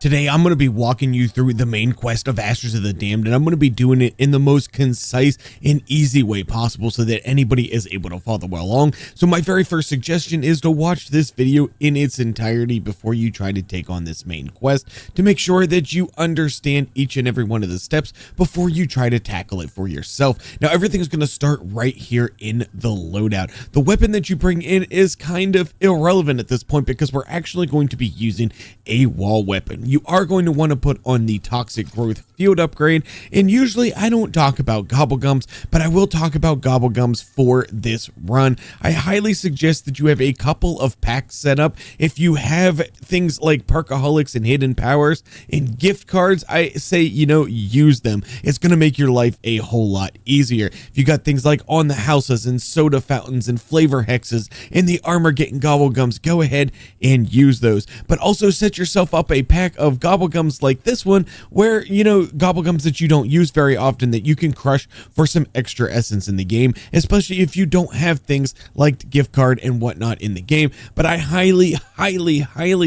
Today, I'm going to be walking you through the main quest of Ashes of the Damned, and I'm going to be doing it in the most concise and easy way possible so that anybody is able to follow along. So my very first suggestion is to watch this video in its entirety before you try to take on this main quest, to make sure that you understand each and every one of the steps before you try to tackle it for yourself. Now, everything's going to start right here in the loadout. The weapon that you bring in is kind of irrelevant at this point because we're actually going to be using a wall weapon. You are going to want to put on the toxic growth field upgrade, and usually I don't talk about gobblegums, but I will talk about gobblegums for this run. I highly suggest that you have a couple of packs set up. If you have things like perkaholics and hidden powers and gift cards, I say, use them. It's going to make your life a whole lot easier. If you got things like on the houses and soda fountains and flavor hexes and the armor getting gobblegums, go ahead and use those. But also set yourself up a pack of gobblegums like this one, where gobblegums that you don't use very often that you can crush for some extra essence in the game, especially if you don't have things like gift card and whatnot in the game. But I highly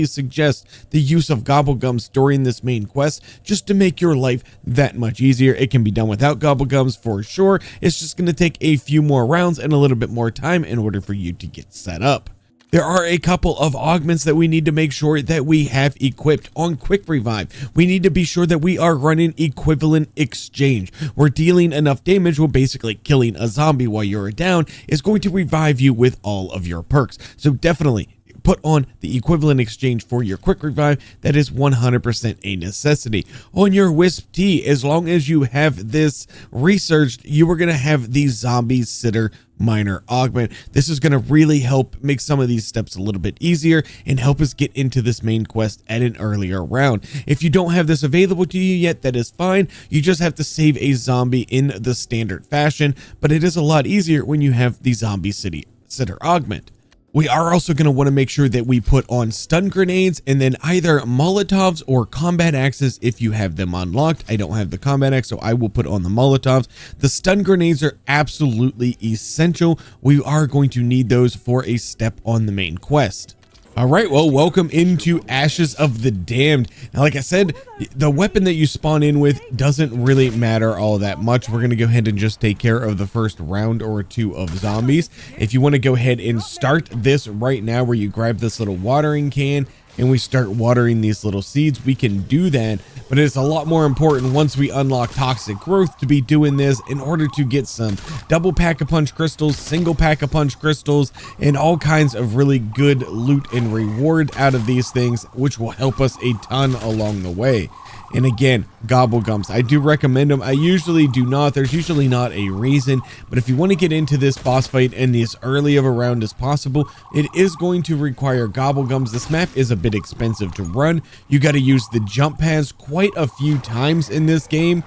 suggest the use of gobblegums during this main quest, just to make your life that much easier. It can be done without gobblegums for sure. It's just going to take a few more rounds and a little bit more time in order for you to get set up. There are a couple of augments that we need to make sure that we have equipped on quick revive. We need to be sure that we are running equivalent exchange. We're dealing enough damage, we're basically killing a zombie while you're down, is going to revive you with all of your perks. So definitely put on the equivalent exchange for your quick revive. That is 100% a necessity. On your Wisp T, as long as you have this researched, you are going to have the zombie sitter minor augment. This is going to really help make some of these steps a little bit easier and help us get into this main quest at an earlier round. If you don't have this available to you yet, that is fine. You just have to save a zombie in the standard fashion, but it is a lot easier when you have the zombie sitter augment. We are also going to want to make sure that we put on stun grenades and then either Molotovs or combat axes if you have them unlocked. I don't have the combat axe, so I will put on the Molotovs. The stun grenades are absolutely essential. We are going to need those for a step on the main quest. All right, well, welcome into Ashes of the Damned. Now, like I said, the weapon that you spawn in with doesn't really matter all that much. We're going to go ahead and just take care of the first round or two of zombies. If you want to go ahead and start this right now, where you grab this little watering can and we start watering these little seeds, we can do that. But it's a lot more important once we unlock toxic growth to be doing this in order to get some double pack-a-punch crystals, single pack-a-punch crystals, and all kinds of really good loot and reward out of these things, which will help us a ton along the way. And again, gobblegums, I do recommend them. I usually do not. There's usually not a reason, but if you want to get into this boss fight in as early of a round as possible, it is going to require gobblegums. This map is a bit expensive to run. You got to use the jump pads quite a few times in this game,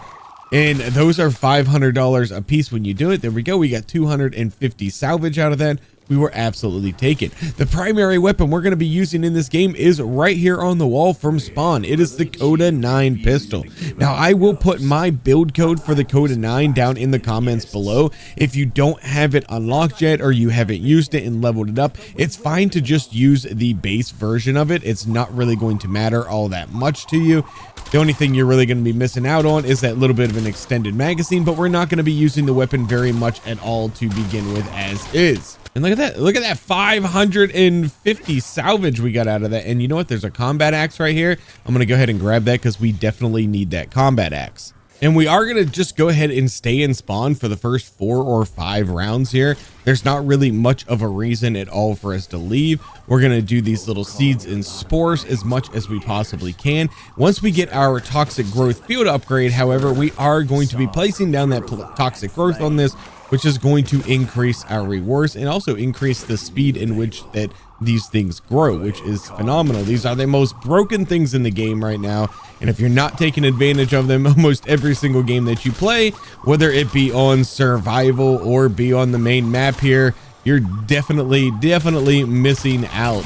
and those are $500 a piece when you do it. There we go. We got 250 salvage out of that. We were absolutely taken. The primary weapon we're going to be using in this game is right here on the wall from spawn. It is the Coda 9 pistol. Now, I will put my build code for the Coda 9 down in the comments below. If you don't have it unlocked yet, or you haven't used it and leveled it up, it's fine to just use the base version of it. It's not really going to matter all that much to you. The only thing you're really going to be missing out on is that little bit of an extended magazine, but we're not going to be using the weapon very much at all to begin with as is. And look at that 550 salvage we got out of that. And you know what? There's a combat axe right here. I'm going to go ahead and grab that because we definitely need that combat axe. And we are going to just go ahead and stay in spawn for the first 4 or 5 rounds here. There's not really much of a reason at all for us to leave. We're going to do these little seeds and spores as much as we possibly can. Once we get our toxic growth field upgrade, however, we are going to be placing down that toxic growth on this, which is going to increase our rewards and also increase the speed in which that these things grow, which is phenomenal. These are the most broken things in the game right now, and if you're not taking advantage of them, almost every single game that you play, whether it be on survival or be on the main map here, you're definitely missing out.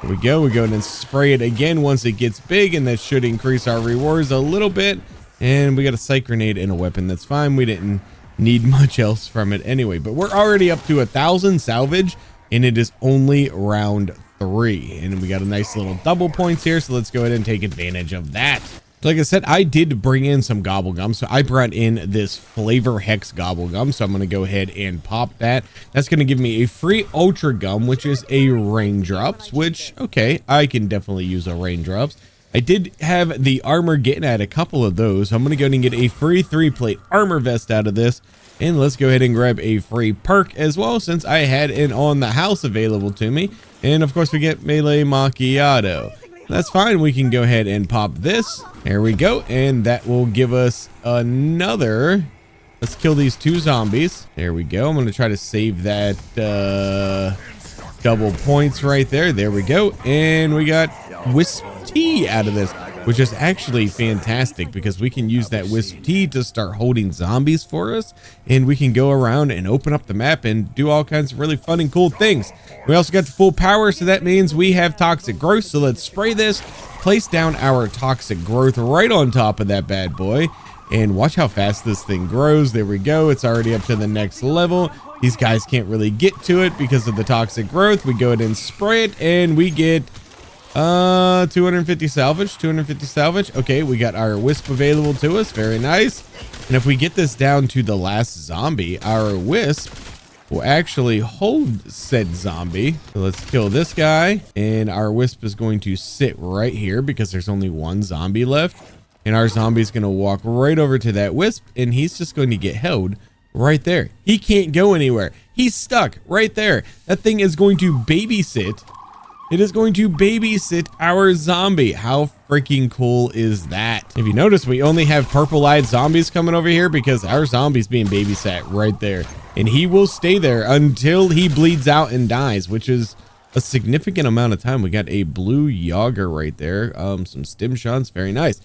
Here we go. We go and spray it again once it gets big, and that should increase our rewards a little bit. And we got a psych grenade and a weapon. That's fine. We didn't need much else from it anyway, but we're already up to 1,000 salvage, and it is only round 3. And we got a nice little double points here. So let's go ahead and take advantage of that. Like I said, I did bring in some gobble gum. So I brought in this flavor hex gobble gum. So I'm going to go ahead and pop that. That's going to give me a free ultra gum, which is a raindrops, which, okay, I can definitely use a raindrops. I did have the armor getting at a couple of those. I'm going to go ahead and get a free 3-plate armor vest out of this. And let's go ahead and grab a free perk as well, since I had an on the house available to me. And of course we get melee macchiato. That's fine. We can go ahead and pop this. There we go. And that will give us another. Let's kill these 2 zombies. There we go. I'm going to try to save that double points right there. There we go. And we got Wisp Tea out of this, which is actually fantastic because we can use that Wisp Tea to start holding zombies for us. And we can go around and open up the map and do all kinds of really fun and cool things. We also got the full power, so that means we have toxic growth. So let's spray this, place down our toxic growth right on top of that bad boy, and watch how fast this thing grows. There we go. It's already up to the next level. These guys can't really get to it because of the toxic growth. We go ahead and spray it, and we get 250 salvage. Okay, we got our wisp available to us. Very nice. And if we get this down to the last zombie, our wisp will actually hold said zombie. So let's kill this guy, and our wisp is going to sit right here because there's only 1 zombie left. And our zombie is going to walk right over to that wisp, and he's just going to get held right there. He can't go anywhere. He's stuck right there. That thing is going to babysit. It is going to babysit our zombie. How freaking cool is that? If you notice, we only have purple-eyed zombies coming over here because our zombie's being babysat right there. And he will stay there until he bleeds out and dies, which is a significant amount of time. We got a blue Yager right there. Some stim shots. Very nice.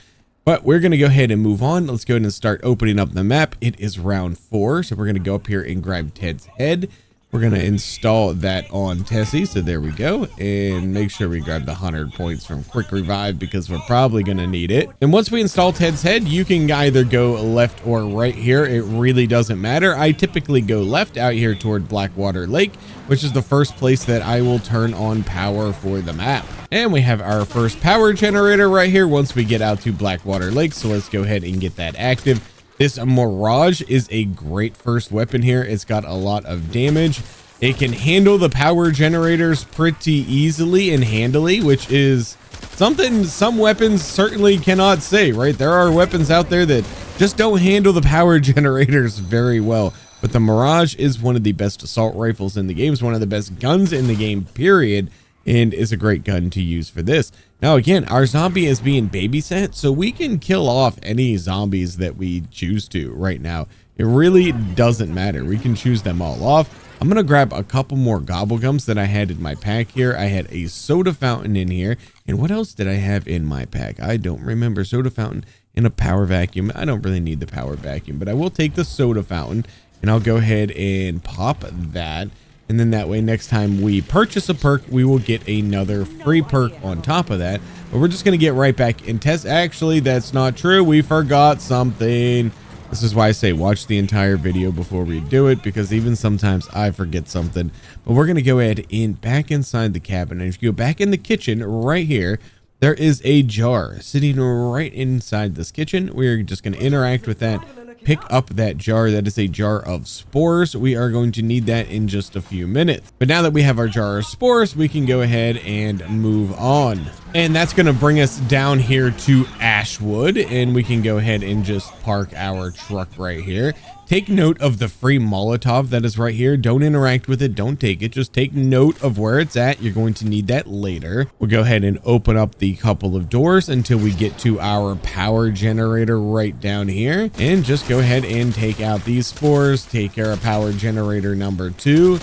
But we're going to go ahead and move on. Let's go ahead and start opening up the map. It is round 4. So we're going to go up here and grab Ted's head. We're going to install that on Tessie. So there we go. And make sure we grab the 100 points from Quick Revive because we're probably going to need it. And once we install Ted's head, you can either go left or right here. It really doesn't matter. I typically go left out here toward Blackwater Lake, which is the first place that I will turn on power for the map. And we have our first power generator right here once we get out to Blackwater Lake. So let's go ahead and get that active. This Mirage is a great first weapon here. It's got a lot of damage. It can handle the power generators pretty easily and handily, which is something some weapons certainly cannot say, right? There are weapons out there that just don't handle the power generators very well. But the Mirage is one of the best assault rifles in the game. It's one of the best guns in the game, period. And is a great gun to use for this. Now, again, our zombie is being babysat, so we can kill off any zombies that we choose to right now. It really doesn't matter. We can choose them all off. I'm going to grab a couple more gobblegums that I had in my pack here. I had a soda fountain in here. And what else did I have in my pack? I don't remember. Soda fountain and a power vacuum. I don't really need the power vacuum, but I will take the soda fountain, and I'll go ahead and pop that. And then that way, next time we purchase a perk, we will get another free perk on top of that. But we're just going to get right back and test. Actually, that's not true. We forgot something. This is why I say watch the entire video before we do it, because even sometimes I forget something. But we're going to go ahead and back inside the cabin. And if you go back in the kitchen right here, there is a jar sitting right inside this kitchen. We're just going to interact with that. Pick up that jar. That is a jar of spores. We are going to need that in just a few minutes. But now that we have our jar of spores, we can go ahead and move on. And that's going to bring us down here to Ashwood, and we can go ahead and just park our truck right here. Take note of the free Molotov that is right here. Don't interact with it. Don't take it. Just take note of where it's at. You're going to need that later. We'll go ahead and open up the couple of doors until we get to our power generator right down here. And just go ahead and take out these spores. Take care of power generator number 2.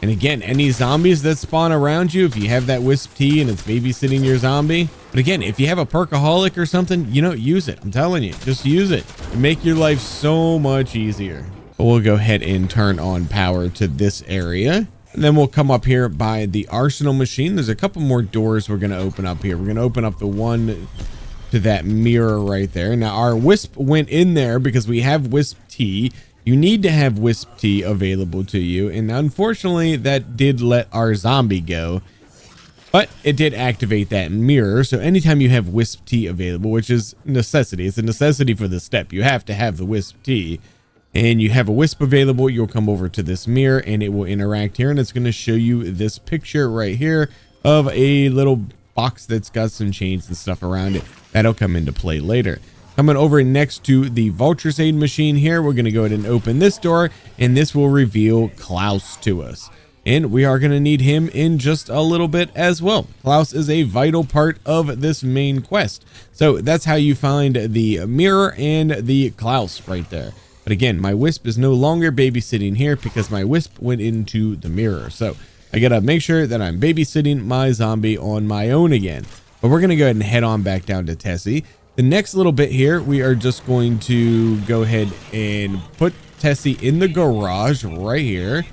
And again, any zombies that spawn around you, if you have that Wisp Tea and it's babysitting your zombie. But again, if you have a perkaholic or something, you know, use it. I'm telling you, just use it. Make your life so much easier. But we'll go ahead and turn on power to this area. And then we'll come up here by the arsenal machine. There's a couple more doors we're going to open up here. We're going to open up the one to that mirror right there. Now, our Wisp went in there because we have Wisp Tea. You need to have Wisp Tea available to you. And unfortunately, that did let our zombie go. but it did activate that mirror. So anytime you have Wisp Tea available, which is necessity, it's a necessity for the step, you have to have the Wisp Tea, and you have a Wisp available, you'll come over to this mirror and it will interact here, and it's going to show you this picture right here of a little box that's got some chains and stuff around it. That'll come into play later. Coming over next to the Vulture's Aid machine here, we're going to go ahead and open this door, and this will reveal Klaus to us. And we are going to need him in just a little bit as well. Klaus is a vital part of this main quest. So that's how you find the mirror and the Klaus right there. But again, my Wisp is no longer babysitting here because my Wisp went into the mirror. So I got to make sure that I'm babysitting my zombie on my own again. But we're going to go ahead and head on back down to Tessie. The next little bit here, we are just going to go ahead and put Tessie in the garage right here.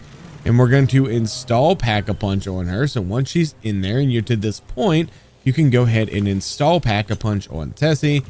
And we're going to install Pack-a-Punch on her. So once she's in there and you're to this point, you can go ahead and install Pack-a-Punch on Tessie.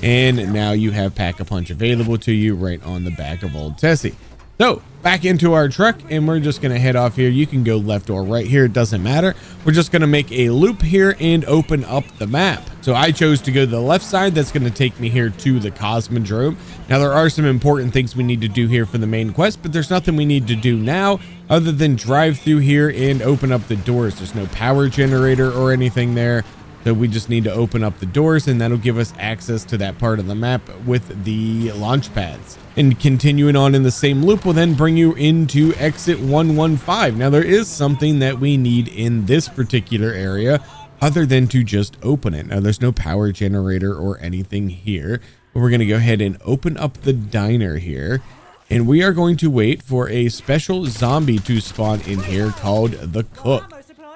And now you have Pack-a-Punch available to you right on the back of old Tessie. So back into our truck, and we're just going to head off here. You can go left or right here. It doesn't matter. We're just going to make a loop here and open up the map. So I chose to go to the left side. That's going to take me here to the Cosmodrome. Now there are some important things we need to do here for the main quest, but there's nothing we need to do now other than drive through here and open up the doors. There's no power generator or anything there. So we just need to open up the doors, and that'll give us access to that part of the map with the launch pads. And continuing on in the same loop will then bring you into exit 115. Now there is something that we need in this particular area other than to just open it. Now there's no power generator or anything here, but we're going to go ahead and open up the diner here. And we are going to wait for a special zombie to spawn in here called the Cook.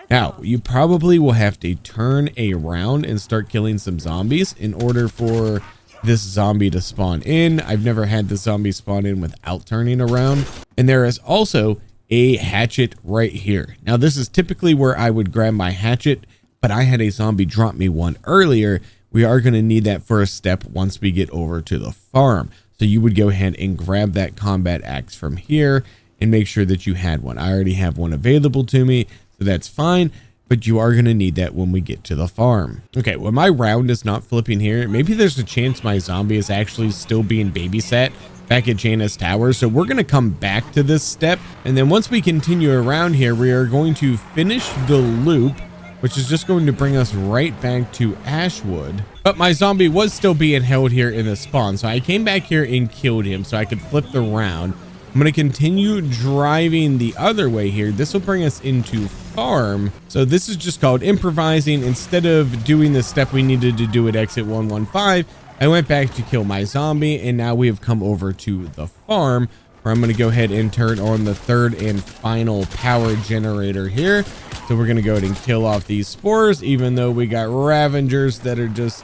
Now, you probably will have to turn around and start killing some zombies in order for this zombie to spawn in. I've never had the zombie spawn in without turning around. And there is also a hatchet right here. Now, this is typically where I would grab my hatchet, but I had a zombie drop me one earlier. We are going to need that for a step once we get over to the farm. So you would go ahead and grab that combat axe from here and make sure that you had one. I already have one available to me, so that's fine, but you are going to need that when we get to the farm. Okay, well, my round is not flipping here. Maybe there's a chance my zombie is actually still being babysat back at Janus Tower. So we're going to come back to this step. And then once we continue around here, we are going to finish the loop, which is just going to bring us right back to Ashwood. But my zombie was still being held here in the spawn. So I came back here and killed him so I could flip the round. I'm going to continue driving the other way here. This will bring us into farm. So this is just called improvising. Instead of doing the step we needed to do at exit 115, I went back to kill my zombie, and now we have come over to the farm where I'm going to go ahead and turn on the third and final power generator here. So we're going to go ahead and kill off these spores, even though we got Ravengers that are just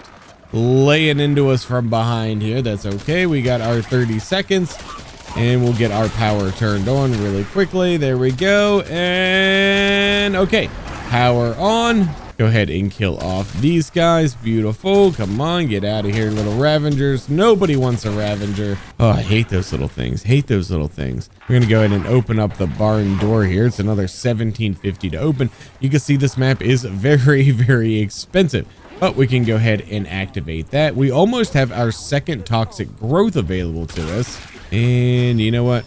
laying into us from behind here. That's okay. We got our 30 seconds. And we'll get our power turned on really quickly. There we go. And okay, power on. Go ahead and kill off these guys. Beautiful. Come on, get out of here, little Ravengers. Nobody wants a Ravenger. Oh, I hate those little things. Hate those little things. We're gonna go ahead and open up the barn door here. It's another 1750 to open. You can see this map is very, very expensive, but we can go ahead and activate that. We almost have our second toxic growth available to us. And you know what?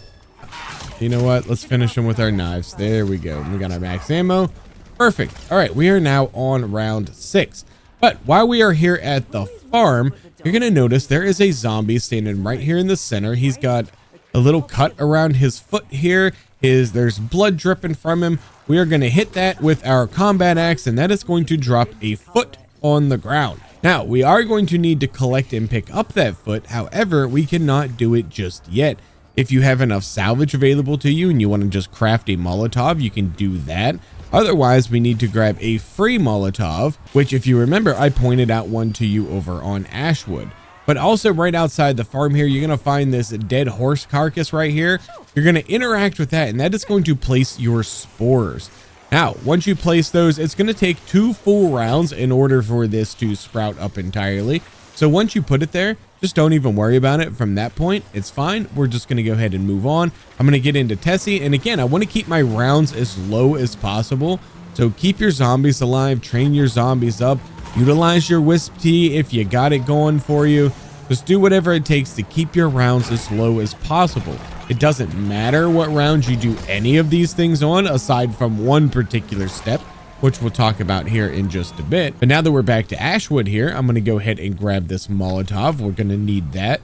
Let's finish them with our knives. There we go. We got our max ammo. Perfect. All right, we are now on round 6. But while we are here at the farm, you're going to notice there is a zombie standing right here in the center. He's got a little cut around his foot here. There's blood dripping from him. We are going to hit that with our combat axe, and that is going to drop a foot on the ground. Now, we are going to need to collect and pick up that foot. However, we cannot do it just yet. If you have enough salvage available to you and you want to just craft a Molotov, you can do that. Otherwise, we need to grab a free Molotov, which, if you remember, I pointed out one to you over on Ashwood. But also right outside the farm here, you're going to find this dead horse carcass right here. You're going to interact with that, and that is going to place your spores. Now, once you place those, it's going to take 2 full rounds in order for this to sprout up entirely. So once you put it there, just don't even worry about it from that point. It's fine. We're just going to go ahead and move on. I'm going to get into Tessie. And again, I want to keep my rounds as low as possible. So keep your zombies alive, train your zombies up, utilize your wisp tea if you got it going for you. Just do whatever it takes to keep your rounds as low as possible. It doesn't matter what rounds you do any of these things on, aside from one particular step, which we'll talk about here in just a bit. But now that we're back to Ashwood here, I'm going to go ahead and grab this Molotov. We're going to need that.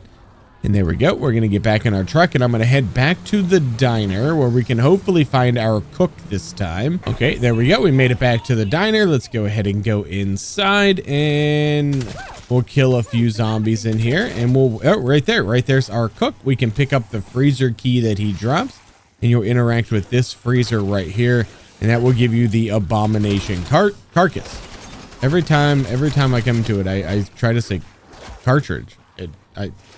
And there we go. We're going to get back in our truck and I'm going to head back to the diner where we can hopefully find our cook this time. Okay, there we go. We made it back to the diner. Let's go ahead and go inside and we'll kill a few zombies in here. And we'll, oh, right there's our cook. We can pick up the freezer key that he drops and you'll interact with this freezer right here. And that will give you the abomination carcass. Every time I come to it, I try to say cartridge.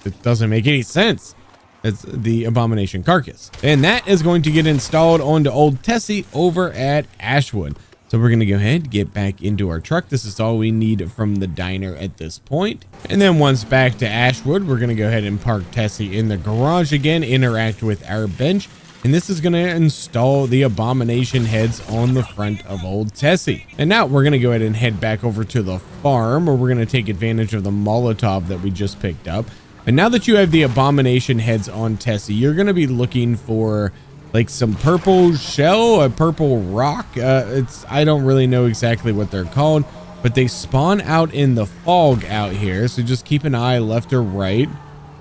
It doesn't make any sense. It's the abomination carcass. And that is going to get installed onto old Tessie over at Ashwood. So we're going to go ahead and get back into our truck. This is all we need from the diner at this point. And then once back to Ashwood, we're going to go ahead and park Tessie in the garage again, interact with our bench. And this is going to install the abomination heads on the front of old Tessie. And now we're going to go ahead and head back over to the farm where we're going to take advantage of the Molotov that we just picked up. And now that you have the abomination heads on Tessie, you're going to be looking for like some purple shell, a purple rock. I don't really know exactly what they're called, but they spawn out in the fog out here. So just keep an eye left or right.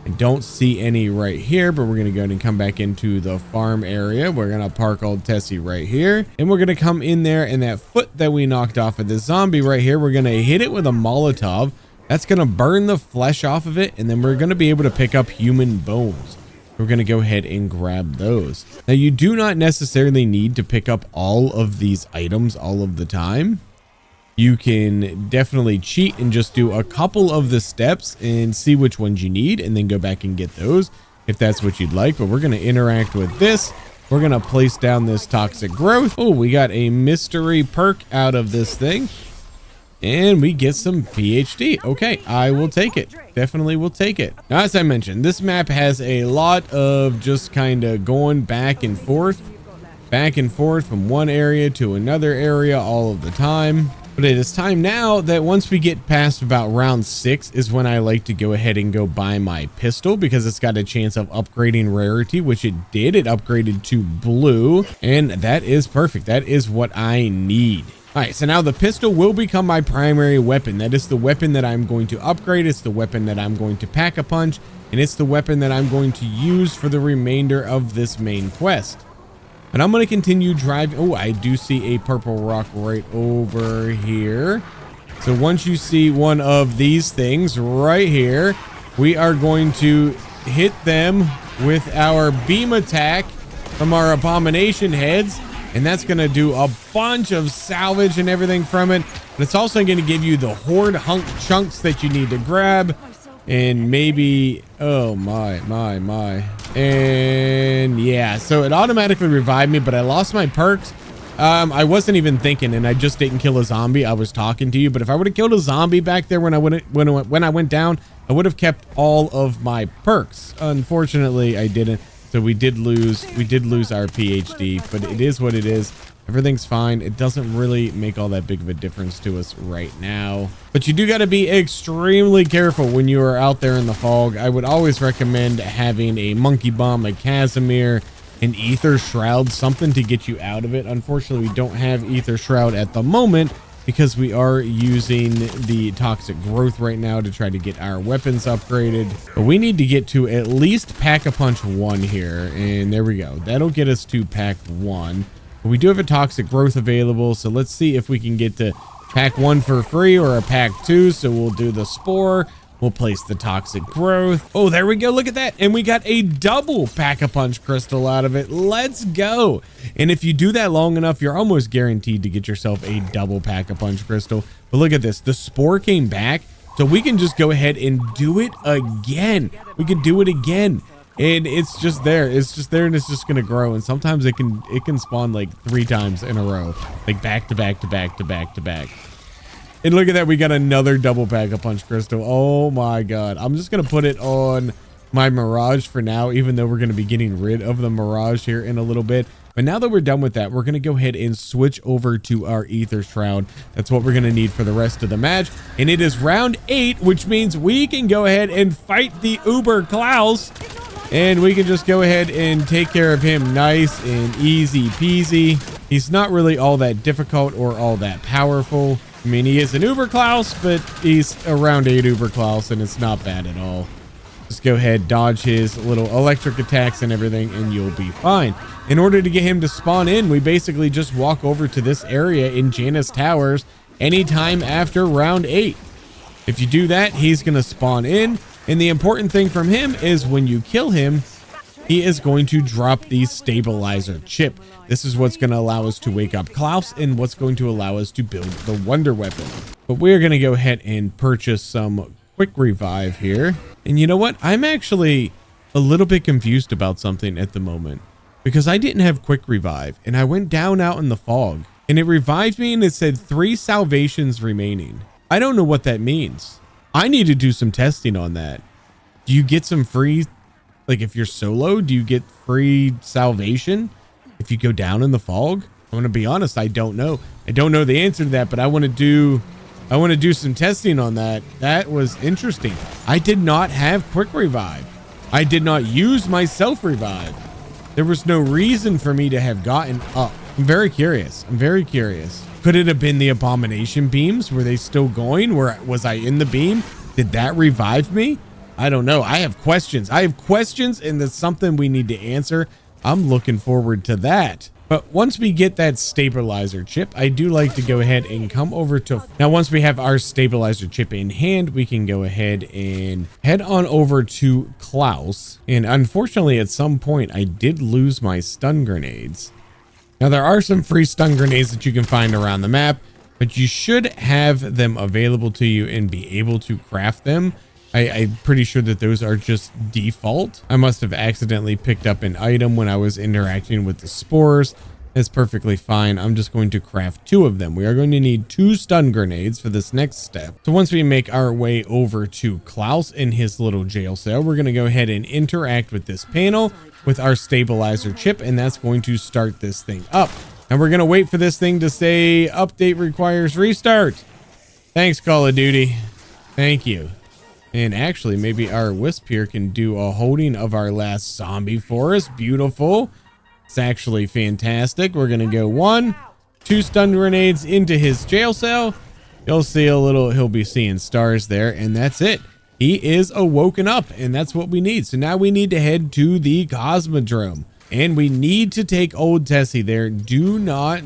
I don't see any right here, but we're going to go ahead and come back into the farm area. We're going to park old Tessie right here. And we're going to come in there and that foot that we knocked off of the zombie right here, we're going to hit it with a Molotov. That's going to burn the flesh off of it. And then we're going to be able to pick up human bones. We're going to go ahead and grab those. Now, you do not necessarily need to pick up all of these items all of the time. You can definitely cheat and just do a couple of the steps and see which ones you need and then go back and get those if that's what you'd like. But we're going to interact with this. We're going to place down this toxic growth. Oh, we got a mystery perk out of this thing. And we get some PhD. Okay, I will take it. Definitely will take it. Now, as I mentioned, this map has a lot of just kind of going back and forth from one area to another area all of the time. But it is time now that once we get past about round 6 is when I like to go ahead and go buy my pistol because it's got a chance of upgrading rarity, which it did. It upgraded to blue, and that is perfect. That is what I need. All right, so now the pistol will become my primary weapon. That is the weapon that I'm going to upgrade. It's the weapon that I'm going to pack a punch, and it's the weapon that I'm going to use for the remainder of this main quest. But I'm going to continue driving. Oh, I do see a purple rock right over here. So once you see one of these things right here, we are going to hit them with our beam attack from our abomination heads. And that's going to do a bunch of salvage and everything from it. But it's also going to give you the horde hunk chunks that you need to grab. And maybe, oh my. And yeah, so it automatically revived me, but I lost my perks. I wasn't even thinking, and I just didn't kill a zombie. I was talking to you, but if I would have killed a zombie back there when I went down, I would have kept all of my perks. Unfortunately, I didn't. So we did lose our PhD, but it is what it is. Everything's fine. It doesn't really make all that big of a difference to us right now. But you do got to be extremely careful when you are out there in the fog. I would always recommend having a monkey bomb, a Casimir, an ether shroud, something to get you out of it. Unfortunately, we don't have ether shroud at the moment because we are using the toxic growth right now to try to get our weapons upgraded. But we need to get to at least Pack-a-Punch 1 here. And there we go. That'll get us to Pack 1. But we do have a toxic growth available. So let's see if we can get to Pack 1 for free or a Pack 2. So we'll do the spore. We'll place the toxic growth. Oh, there we go. Look at that. And we got a double Pack-a-Punch crystal out of it. Let's go. And if you do that long enough, you're almost guaranteed to get yourself a double Pack-a-Punch crystal. But look at this. The spore came back. So we can just go ahead and do it again. We can do it again. And it's just there. It's just there and it's just going to grow. And sometimes it can spawn like 3 times in a row. Like back to back to back to back to back. And look at that. We got another double Pack-a-Punch crystal. Oh my God. I'm just going to put it on my Mirage for now, even though we're going to be getting rid of the Mirage here in a little bit. But now that we're done with that, we're going to go ahead and switch over to our Ether Shroud. That's what we're going to need for the rest of the match. And it is round 8, which means we can go ahead and fight the Uber Klaus. And we can just go ahead and take care of him nice and easy peasy. He's not really all that difficult or all that powerful. I mean, he is an Uber Klaus, but he's a round 8 Uber Klaus, and it's not bad at all. Just go ahead, dodge his little electric attacks and everything, and you'll be fine. In order to get him to spawn in, we basically just walk over to this area in Janus Towers anytime after round 8. If you do that, he's going to spawn in. And the important thing from him is when you kill him, he is going to drop the stabilizer chip. This is what's going to allow us to wake up Klaus and what's going to allow us to build the wonder weapon. But we're going to go ahead and purchase some quick revive here. And you know what? I'm actually a little bit confused about something at the moment because I didn't have quick revive and I went down out in the fog and it revived me and it said 3 salvations remaining. I don't know what that means. I need to do some testing on that. Do you get some free, like if you're solo, do you get free salvation if you go down in the fog? I'm going to be honest, I don't know. I don't know the answer to that, but I want to do some testing on that. That was interesting. I did not have quick revive. I did not use my self revive. There was no reason for me to have gotten up. I'm very curious. Could it have been the abomination beams? Were they still going? Was I in the beam? Did that revive me? I don't know. I have questions. And that's something we need to answer. I'm looking forward to that. But once we get that stabilizer chip, I do like to go ahead and come over to... Now, once we have our stabilizer chip in hand, we can go ahead and head on over to Klaus. And unfortunately, at some point, I did lose my stun grenades. Now, there are some free stun grenades that you can find around the map, but you should have them available to you and be able to craft them. I'm pretty sure that those are just default. I must have accidentally picked up an item when I was interacting with the spores. That's perfectly fine. I'm just going to craft 2 of them. We are going to need 2 stun grenades for this next step. So once we make our way over to Klaus in his little jail cell, we're going to go ahead and interact with this panel with our stabilizer chip, and that's going to start this thing up. And we're going to wait for this thing to say update requires restart. Thanks, Call of Duty. Thank you. And actually, maybe our Wisp here can do a holding of our last zombie for us. Beautiful. It's actually fantastic. We're going to go 1, 2 stun grenades into his jail cell. You'll see he'll be seeing stars there, and that's it. He is awoken up, and that's what we need. So now we need to head to the Cosmodrome. And we need to take old Tessie there. Do not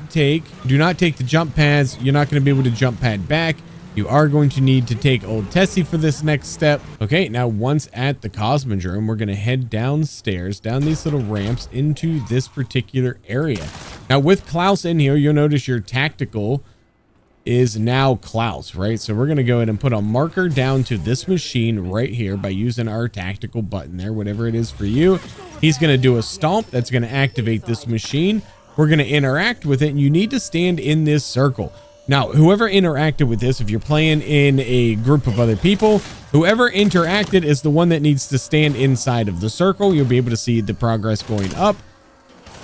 take the jump pads. You're not going to be able to jump pad back. You are going to need to take old Tessie for this next step. Okay, now once at the Cosmodrome, we're going to head downstairs, down these little ramps into this particular area. Now with Klaus in here, you'll notice your tactical is now Klaus, right? So we're going to go ahead and put a marker down to this machine right here by using our tactical button there, whatever it is for you. He's going to do a stomp that's going to activate this machine. We're going to interact with it, and you need to stand in this circle. Now, whoever interacted with this, if you're playing in a group of other people, whoever interacted is the one that needs to stand inside of the circle. You'll be able to see the progress going up.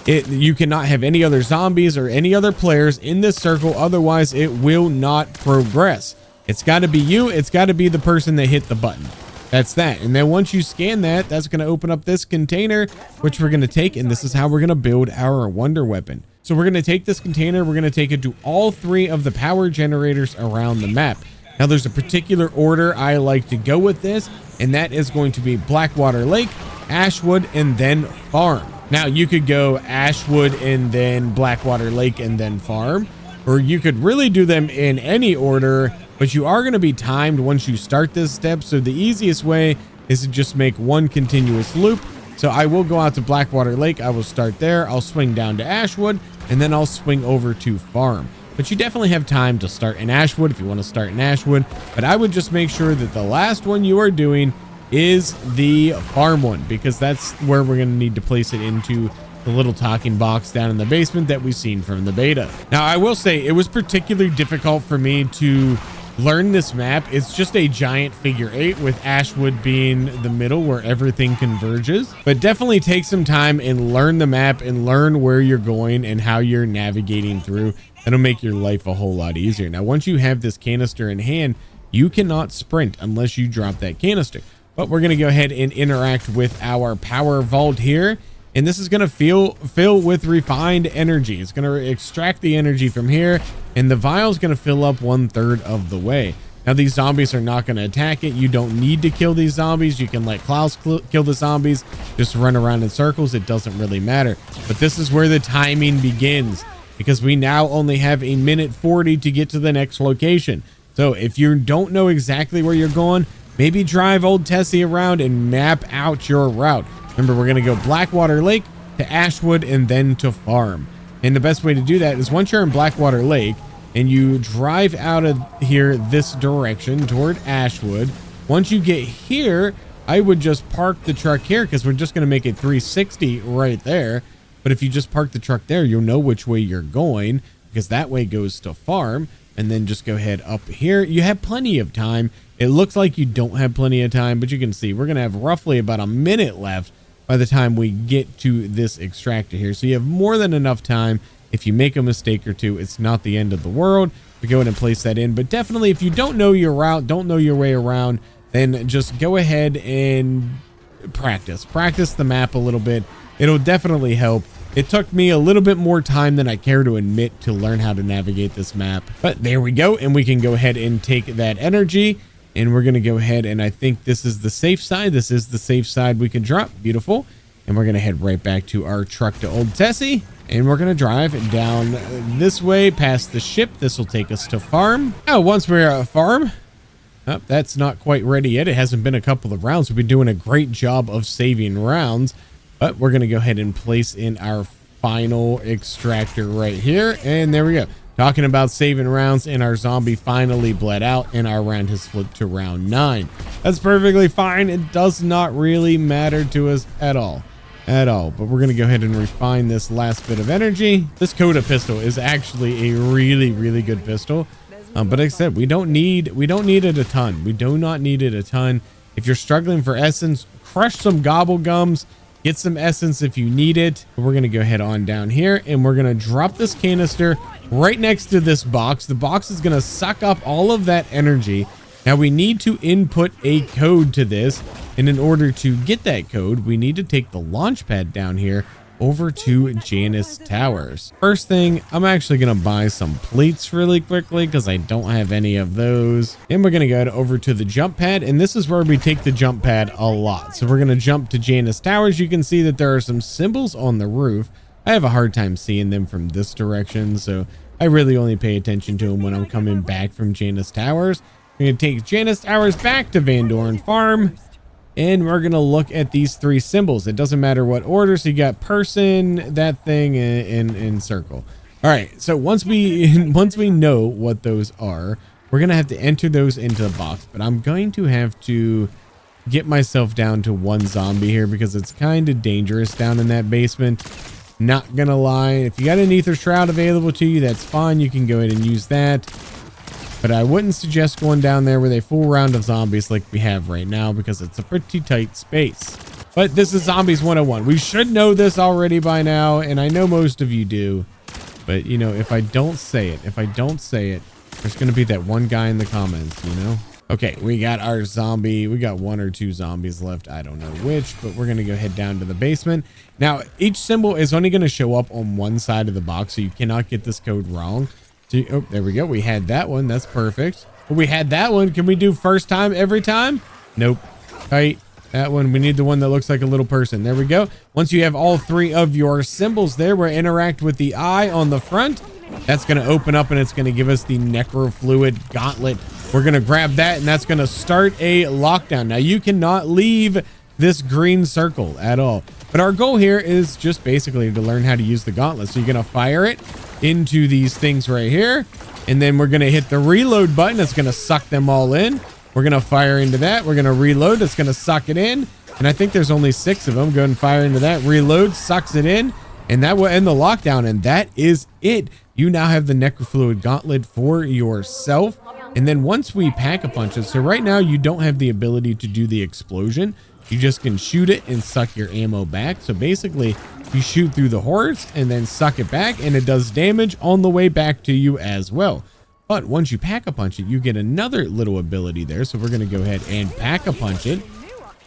You cannot have any other zombies or any other players in this circle. Otherwise, it will not progress. It's got to be you. It's got to be the person that hit the button. That's that. And then once you scan that, that's going to open up this container, which we're going to take. And this is how we're going to build our wonder weapon. So we're going to take this container. We're going to take it to all 3 of the power generators around the map. Now, there's a particular order I like to go with this, and that is going to be Blackwater Lake, Ashwood, and then Farm. Now, you could go Ashwood and then Blackwater Lake and then Farm, or you could really do them in any order, but you are going to be timed once you start this step. So the easiest way is to just make one continuous loop. So I will go out to Blackwater Lake. I will start there. I'll swing down to Ashwood, and then I'll swing over to Farm. But you definitely have time to start in Ashwood if you want to start in Ashwood. But I would just make sure that the last one you are doing is the Farm one, because that's where we're going to need to place it into the little talking box down in the basement that we've seen from the beta. Now, I will say it was particularly difficult for me to learn this map. It's just a giant figure 8 with Ashwood being the middle where everything converges. But definitely take some time and learn the map and learn where you're going and how you're navigating through. That'll make your life a whole lot easier. Now, once you have this canister in hand, you cannot sprint unless you drop that canister. But we're going to go ahead and interact with our power vault here. And this is going to fill with refined energy. It's going to extract the energy from here. And the vial is going to fill up 1/3 of the way. Now, these zombies are not going to attack it. You don't need to kill these zombies. You can let Klaus kill the zombies. Just run around in circles. It doesn't really matter. But this is where the timing begins, because we now only have 1:40 to get to the next location. So if you don't know exactly where you're going, maybe drive old Tessie around and map out your route. Remember, we're going to go Blackwater Lake to Ashwood and then to farm. And the best way to do that is once you're in Blackwater Lake and you drive out of here this direction toward Ashwood, once you get here, I would just park the truck here because we're just going to make it 360 right there. But if you just park the truck there, you'll know which way you're going, because that way goes to farm. And then just go ahead up here. You have plenty of time. It looks like you don't have plenty of time, but you can see we're going to have roughly about a minute left by the time we get to this extractor here. So you have more than enough time. If you make a mistake or two, it's not the end of the world. We go ahead and place that in. But definitely, if you don't know your route, don't know your way around, then just go ahead and practice the map a little bit. It'll definitely help. It took me a little bit more time than I care to admit to learn how to navigate this map. But there we go. And we can go ahead and take that energy. And we're going to go ahead, and I think this is the safe side. This is the safe side we can drop. Beautiful. And we're going to head right back to our truck to Old Tessie. And we're going to drive down this way past the ship. This will take us to farm. Oh, once we're at farm. Oh, that's not quite ready yet. It hasn't been a couple of rounds. We've been doing a great job of saving rounds. But we're going to go ahead and place in our final extractor right here. And there we go. Talking about saving rounds, and our zombie finally bled out, and our round has flipped to round 9. That's perfectly fine. It does not really matter to us at all. But we're going to go ahead and refine this last bit of energy. This Coda pistol is actually a really, really good pistol. But like I said, we don't need it a ton. We do not need it a ton. If you're struggling for essence, crush some gobble gums. Get some essence if you need it. We're going to go ahead on down here, and we're going to drop this canister right next to this box. The box is going to suck up all of that energy. Now we need to input a code to this. And in order to get that code, we need to take the launch pad down here over to Janus Towers. First thing, I'm actually going to buy some plates really quickly because I don't have any of those. And we're going to go over to the jump pad, and this is where we take the jump pad a lot. So we're going to jump to Janus Towers. You can see that there are some symbols on the roof. I have a hard time seeing them from this direction, so I really only pay attention to them when I'm coming back from Janus Towers. We're going to take Janus Towers back to Van Doren Farm. And we're going to look at these 3 symbols. It doesn't matter what order. So you got person, that thing, and circle. All right. So once we know what those are, we're going to have to enter those into the box. But I'm going to have to get myself down to 1 zombie here because it's kind of dangerous down in that basement. Not going to lie. If you got an ether shroud available to you, that's fine. You can go ahead and use that. But I wouldn't suggest going down there with a full round of zombies like we have right now because it's a pretty tight space. But this is Zombies 101. We should know this already by now, and I know most of you do. But, you know, if I don't say it, there's going to be that one guy in the comments, you know? Okay, we got our zombie. We got 1 or 2 zombies left. I don't know which, but we're going to go head down to the basement. Now, each symbol is only going to show up on one side of the box, so you cannot get this code wrong. So, oh, there we go. We had that one. That's perfect. We had that one. Can we do first time every time? Nope. Right. That one. We need the one that looks like a little person. There we go. Once you have all 3 of your symbols there, we'll interact with the eye on the front. That's going to open up, and it's going to give us the necrofluid gauntlet. We're going to grab that, and that's going to start a lockdown. Now, you cannot leave this green circle at all. But our goal here is just basically to learn how to use the gauntlet. So you're going to fire it into these things right here. And then we're going to hit the reload button. It's going to suck them all in. We're going to fire into that. We're going to reload. It's going to suck it in. And I think there's only 6 of them. Go ahead and fire into that. Reload, sucks it in. And that will end the lockdown. And that is it. You now have the necrofluid gauntlet for yourself. And then once we pack a punch it, so right now you don't have the ability to do the explosion. You just can shoot it and suck your ammo back. So basically you shoot through the hordes and then suck it back, and it does damage on the way back to you as well. But once you pack a punch it, you get another little ability there. So we're going to go ahead and pack a punch it.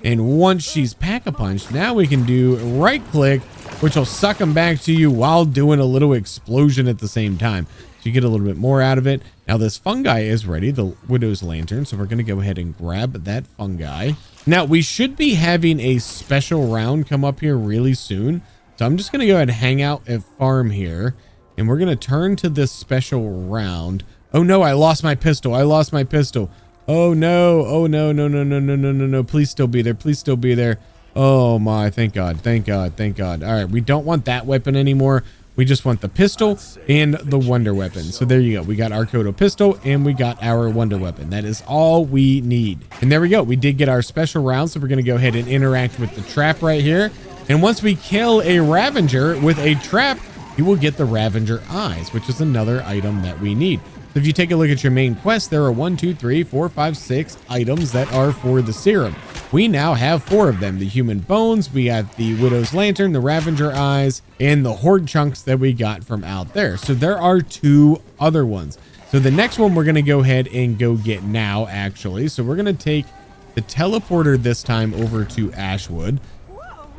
And once she's pack a punch, now we can do right click, which will suck them back to you while doing a little explosion at the same time. So you get a little bit more out of it. Now this fungi is ready, the Widow's Lantern. So we're going to go ahead and grab that fungi. Now we should be having a special round come up here really soon. So I'm just going to go ahead and hang out at farm here. And we're going to turn to this special round. Oh no, I lost my pistol. I lost my pistol. Oh no. Oh no, no, no, no, no, no, no, no. Please still be there. Please still be there. Oh my, thank God. Thank God. Thank God. All right. We don't want that weapon anymore. We just want the pistol and the wonder weapon. So there you go. We got our Kodo pistol and we got our wonder weapon. That is all we need. And there we go. We did get our special round. So we're going to go ahead and interact with the trap right here. And once we kill a Ravager with a trap, you will get the Ravager eyes, which is another item that we need. So if you take a look at your main quest, there are 1, 2, 3, 4, 5, 6 items that are for the serum. We now have 4 of them: the human bones, we have the Widow's Lantern, the Ravager eyes, and the horde chunks that we got from out there. So there are 2 other ones. So the next one we're going to go ahead and go get now, actually. So we're going to take the teleporter this time over to Ashwood.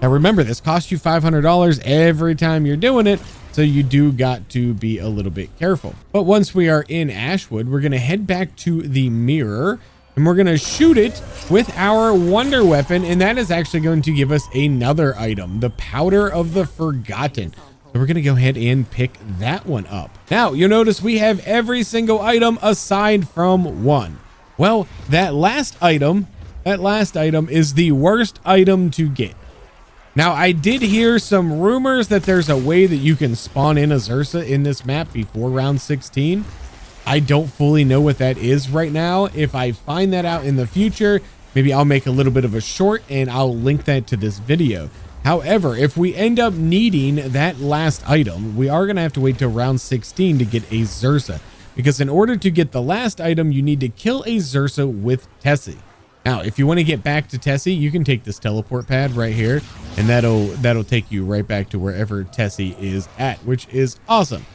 Now remember, this costs you $500 every time you're doing it. So you do got to be a little bit careful. But once we are in Ashwood, we're going to head back to the mirror and we're going to shoot it with our wonder weapon. And that is actually going to give us another item, the Powder of the Forgotten. So we're going to go ahead and pick that one up. Now you'll notice we have every single item aside from one. Well, that last item is the worst item to get. Now, I did hear some rumors that there's a way that you can spawn in a Xursa in this map before round 16. I don't fully know what that is right now. If I find that out in the future, maybe I'll make a little bit of a short and I'll link that to this video. However, if we end up needing that last item, we are going to have to wait till round 16 to get a Xursa. Because in order to get the last item, you need to kill a Xursa with Tessie. Now, if you want to get back to Tessie, you can take this teleport pad right here, and that'll take you right back to wherever Tessie is at, which is awesome.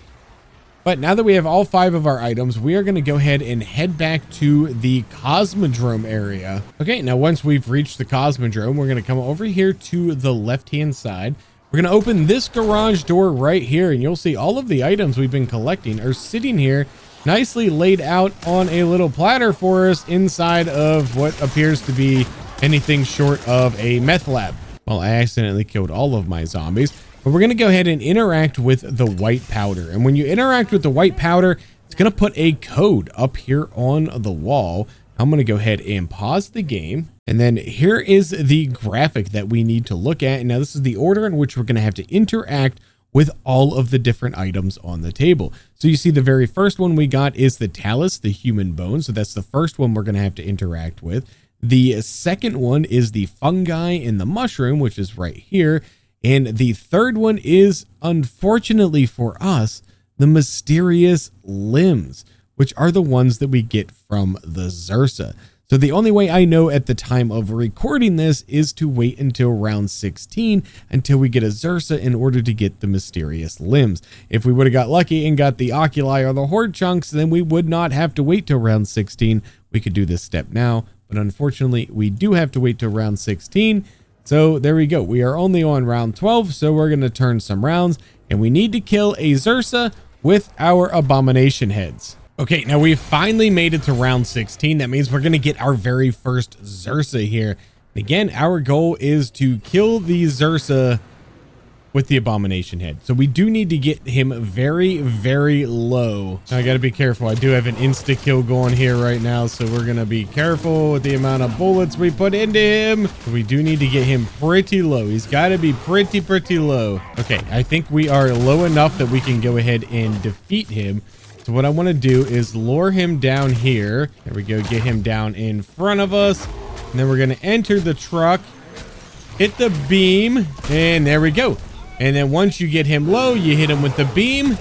But now that we have all 5 of our items, we are going to go ahead and head back to the Cosmodrome area. Okay, now once we've reached the Cosmodrome, we're going to come over here to the left-hand side. We're going to open this garage door right here, and you'll see all of the items we've been collecting are sitting here nicely laid out on a little platter for us inside of what appears to be anything short of a meth lab. Well, I accidentally killed all of my zombies, but we're going to go ahead and interact with the white powder. And when you interact with the white powder, it's going to put a code up here on the wall. I'm going to go ahead and pause the game. And then here is the graphic that we need to look at. And now this is the order in which we're going to have to interact with all of the different items on the table. So you see the very first one we got is the talus, the human bone. So that's the first one we're going to have to interact with. The second one is the fungi and the mushroom, which is right here. And the third one is, unfortunately for us, the mysterious limbs, which are the ones that we get from the Xursa. So the only way I know at the time of recording this is to wait until round 16 until we get a Xursa in order to get the mysterious limbs. If we would have got lucky and got the oculi or the horde chunks, then we would not have to wait till round 16. We could do this step now, but unfortunately we do have to wait till round 16. So there we go. We are only on round 12, so we're going to turn some rounds and we need to kill a Xursa with our abomination heads. Okay, now we've finally made it to round 16. That means we're going to get our very first Xursa here. And again, our goal is to kill the Xursa with the abomination head. So we do need to get him very, very low. Now I got to be careful. I do have an insta kill going here right now. So we're going to be careful with the amount of bullets we put into him. So we do need to get him pretty low. He's got to be pretty low. Okay, I think we are low enough that we can go ahead and defeat him. So what I want to do is lure him down here. There we go. Get him down in front of us. And then we're going to enter the truck, hit the beam, and there we go. And then once you get him low, you hit him with the beam,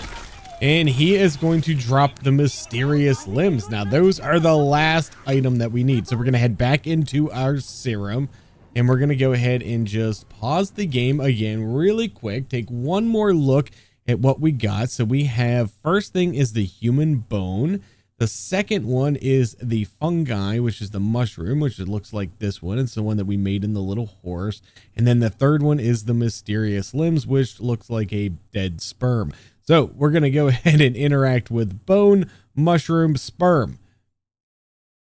and he is going to drop the mysterious limbs. Now, those are the last item that we need. So we're going to head back into our serum, and we're going to go ahead and just pause the game again really quick. Take one more look at what we got. So we have, first thing is the human bone. The second one is the fungi, which is the mushroom, which it looks like this one. It's the one that we made in the little horse. And then the third one is the mysterious limbs, which looks like a dead sperm. So we're going to go ahead and interact with bone, mushroom, sperm.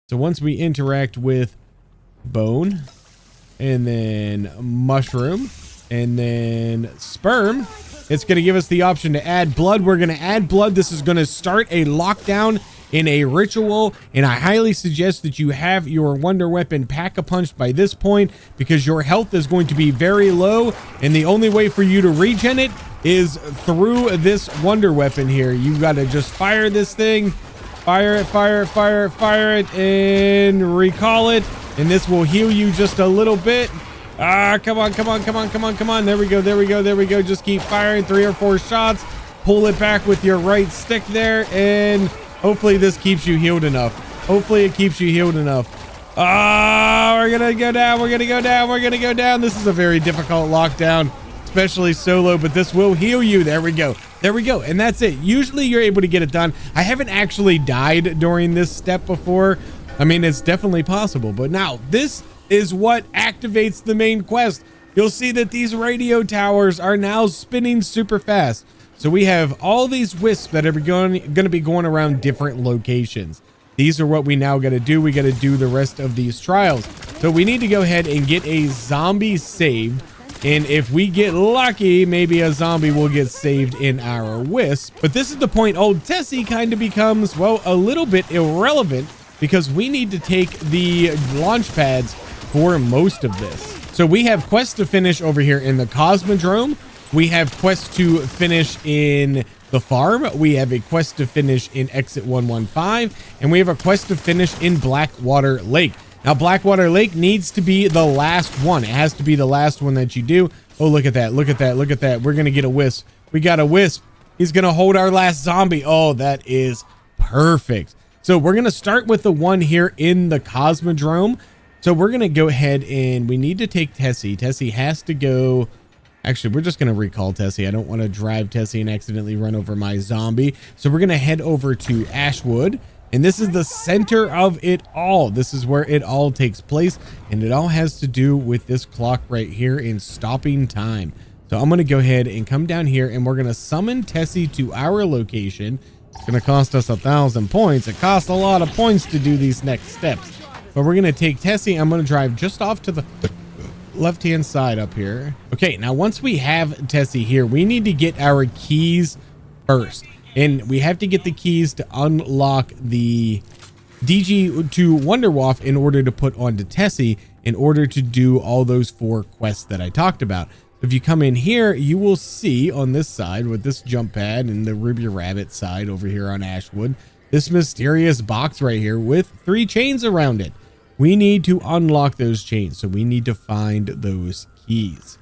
So once we interact with bone and then mushroom and then sperm, it's going to give us the option to add blood. We're going to add blood. This is going to start a lockdown in a ritual, and I highly suggest that you have your wonder weapon pack-a-punch by this point, because your health is going to be very low, and the only way for you to regen it is through this wonder weapon here. You got to just fire this thing, fire it, and recall it, and this will heal you just a little bit. Come on. There we go. Just keep firing 3 or 4 shots. Pull it back with your right stick there, and hopefully this keeps you healed enough. We're gonna go down. This is a very difficult lockdown, especially solo, but this will heal you. There we go. And that's it. Usually you're able to get it done. I haven't actually died during this step before. I mean, it's definitely possible, but now this is what activates the main quest. You'll see that these radio towers are now spinning super fast. So we have all these wisps that are going to be going around different locations. These are what we now got to do. We got to do the rest of these trials. So we need to go ahead and get a zombie saved. And if we get lucky, maybe a zombie will get saved in our wisp. But this is the point old Tessie kind of becomes, well, a little bit irrelevant, because we need to take the launch pads for most of this. So we have quests to finish over here in the Cosmodrome. We have quests to finish in the farm. We have a quest to finish in Exit 115, and we have a quest to finish in Blackwater Lake. Now, Blackwater Lake needs to be the last one. It has to be the last one that you do. Oh, look at that. We're going to get a wisp. We got a wisp. He's going to hold our last zombie. Oh, that is perfect. So we're going to start with the one here in the Cosmodrome. So we're going to go ahead and we need to take Tessie. Tessie has to go. Actually, we're just going to recall Tessie. I don't want to drive Tessie and accidentally run over my zombie. So we're going to head over to Ashwood. And this is the center of it all. This is where it all takes place. And it all has to do with this clock right here in stopping time. So I'm going to go ahead and come down here, and we're going to summon Tessie to our location. It's going to cost us 1,000 points. It costs a lot of points to do these next steps. But we're going to take Tessie. I'm going to drive just off to the left-hand side up here. Okay, now once we have Tessie here, we need to get our keys first. And we have to get the keys to unlock the DG2 Wonderwaff in order to put onto Tessie, in order to do all those 4 quests that I talked about. If you come in here, you will see on this side with this jump pad and the Ruby Rabbit side over here on Ashwood, this mysterious box right here with 3 chains around it. We need to unlock those chains, so we need to find those keys.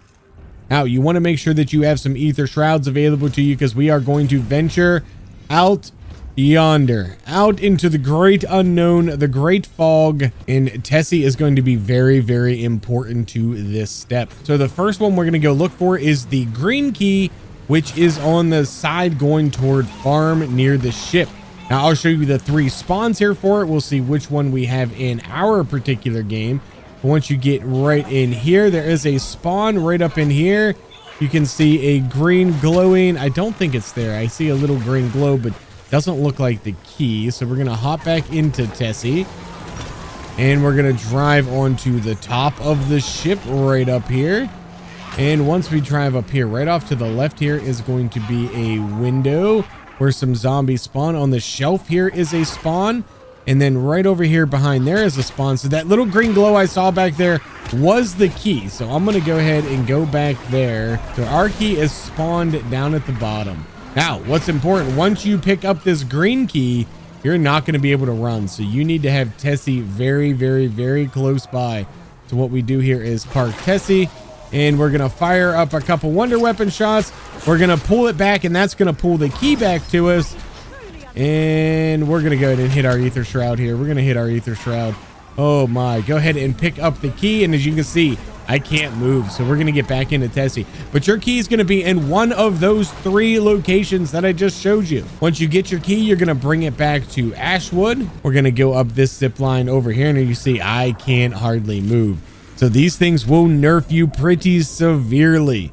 Now, you want to make sure that you have some ether shrouds available to you, because we are going to venture out yonder, out into the great unknown, the great fog, and Tessie is going to be very, very important to this step. So the first one we're going to go look for is the green key, which is on the side going toward farm near the ship. Now, I'll show you the 3 spawns here for it. We'll see which one we have in our particular game. But once you get right in here, there is a spawn right up in here. You can see a green glowing. I don't think it's there. I see a little green glow, but doesn't look like the key. So we're going to hop back into Tessie, and we're going to drive onto the top of the ship right up here. And once we drive up here, right off to the left here is going to be a window where some zombies spawn. On the shelf here is a spawn, and then right over here behind there is a spawn. So that little green glow I saw back there was the key. So I'm going to go ahead and go back there. So our key is spawned down at the bottom. Now, what's important, once you pick up this green key, you're not going to be able to run. So you need to have Tessie very, very, very close by. So what we do here is park Tessie, and we're gonna fire up a couple wonder weapon shots. We're gonna pull it back, and that's gonna pull the key back to us. And we're gonna go ahead and hit our ether shroud here. We're gonna hit our ether shroud. Oh my, go ahead and pick up the key, and as you can see, I can't move, so we're gonna get back into Tessie. But your key is gonna be in one of those 3 locations that I just showed you. Once you get your key, you're gonna bring it back to Ashwood. We're gonna go up this zip line over here, and you see I can't hardly move. So these things will nerf you pretty severely.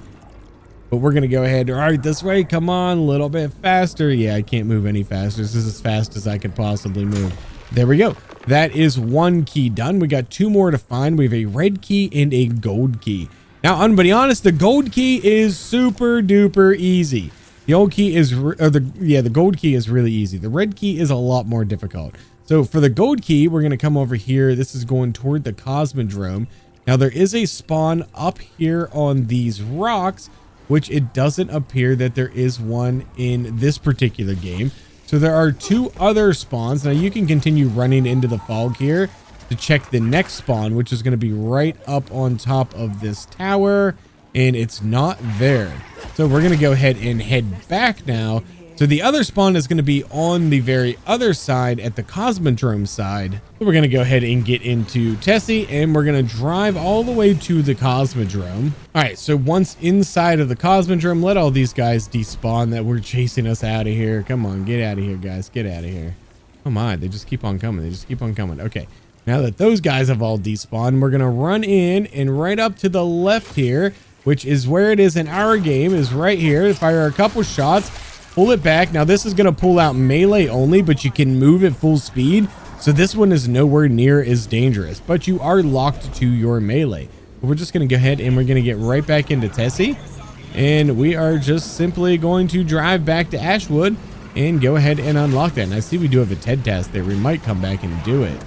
But we're gonna go ahead right this way. Come on, a little bit faster. Yeah, I can't move any faster. This is as fast as I could possibly move. There we go. That is 1 key done. We got 2 more to find. We have a red key and a gold key. Now, I'm gonna be honest, the gold key is super duper easy. The old key is, the gold key is really easy. The red key is a lot more difficult. So for the gold key, we're gonna come over here. This is going toward the Cosmodrome. Now there is a spawn up here on these rocks, which it doesn't appear that there is one in this particular game. So there are 2 other spawns. Now you can continue running into the fog here to check the next spawn, which is going to be right up on top of this tower, and it's not there. So we're going to go ahead and head back now. So the other spawn is going to be on the very other side at the Cosmodrome side. So we're going to go ahead and get into Tessie, and we're going to drive all the way to the Cosmodrome. All right, so once inside of the Cosmodrome, let all these guys despawn that were chasing us out of here. Come on, get out of here, guys. Get out of here. Oh my, they just keep on coming. They just keep on coming. Okay, now that those guys have all despawned, we're going to run in, and right up to the left here, which is where it is in our game, is right here. Fire a couple shots. Pull it back. Now this is going to pull out melee only, but you can move at full speed. So this one is nowhere near as dangerous, but you are locked to your melee. But we're just going to go ahead and we're going to get right back into Tessie. And we are just simply going to drive back to Ashwood and go ahead and unlock that. And I see we do have a TED task there. We might come back and do it.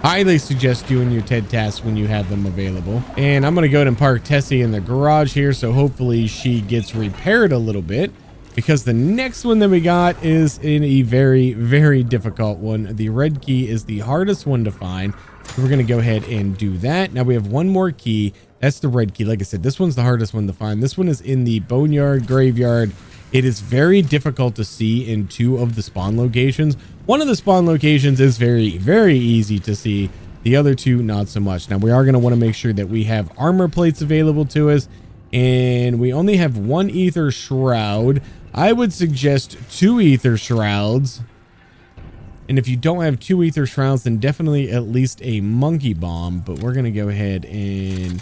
Highly suggest doing your TED tasks when you have them available. And I'm going to go ahead and park Tessie in the garage here. So hopefully she gets repaired a little bit. Because the next one that we got is in a very, very difficult one. The red key is the hardest one to find. So we're going to go ahead and do that. Now we have 1 more key. That's the red key. Like I said, this one's the hardest one to find. This one is in the Boneyard Graveyard. It is very difficult to see in 2 of the spawn locations. One of the spawn locations is very, very easy to see. The other 2, not so much. Now we are going to want to make sure that we have armor plates available to us. And we only have 1 ether shroud. I would suggest 2 ether shrouds. And if you don't have 2 ether shrouds, then definitely at least a monkey bomb. But we're going to go ahead and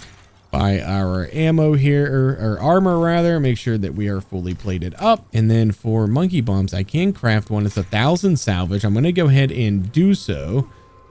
buy our ammo here, or armor rather. Make sure that we are fully plated up. And then for monkey bombs, I can craft one. It's 1,000 salvage. I'm going to go ahead and do so.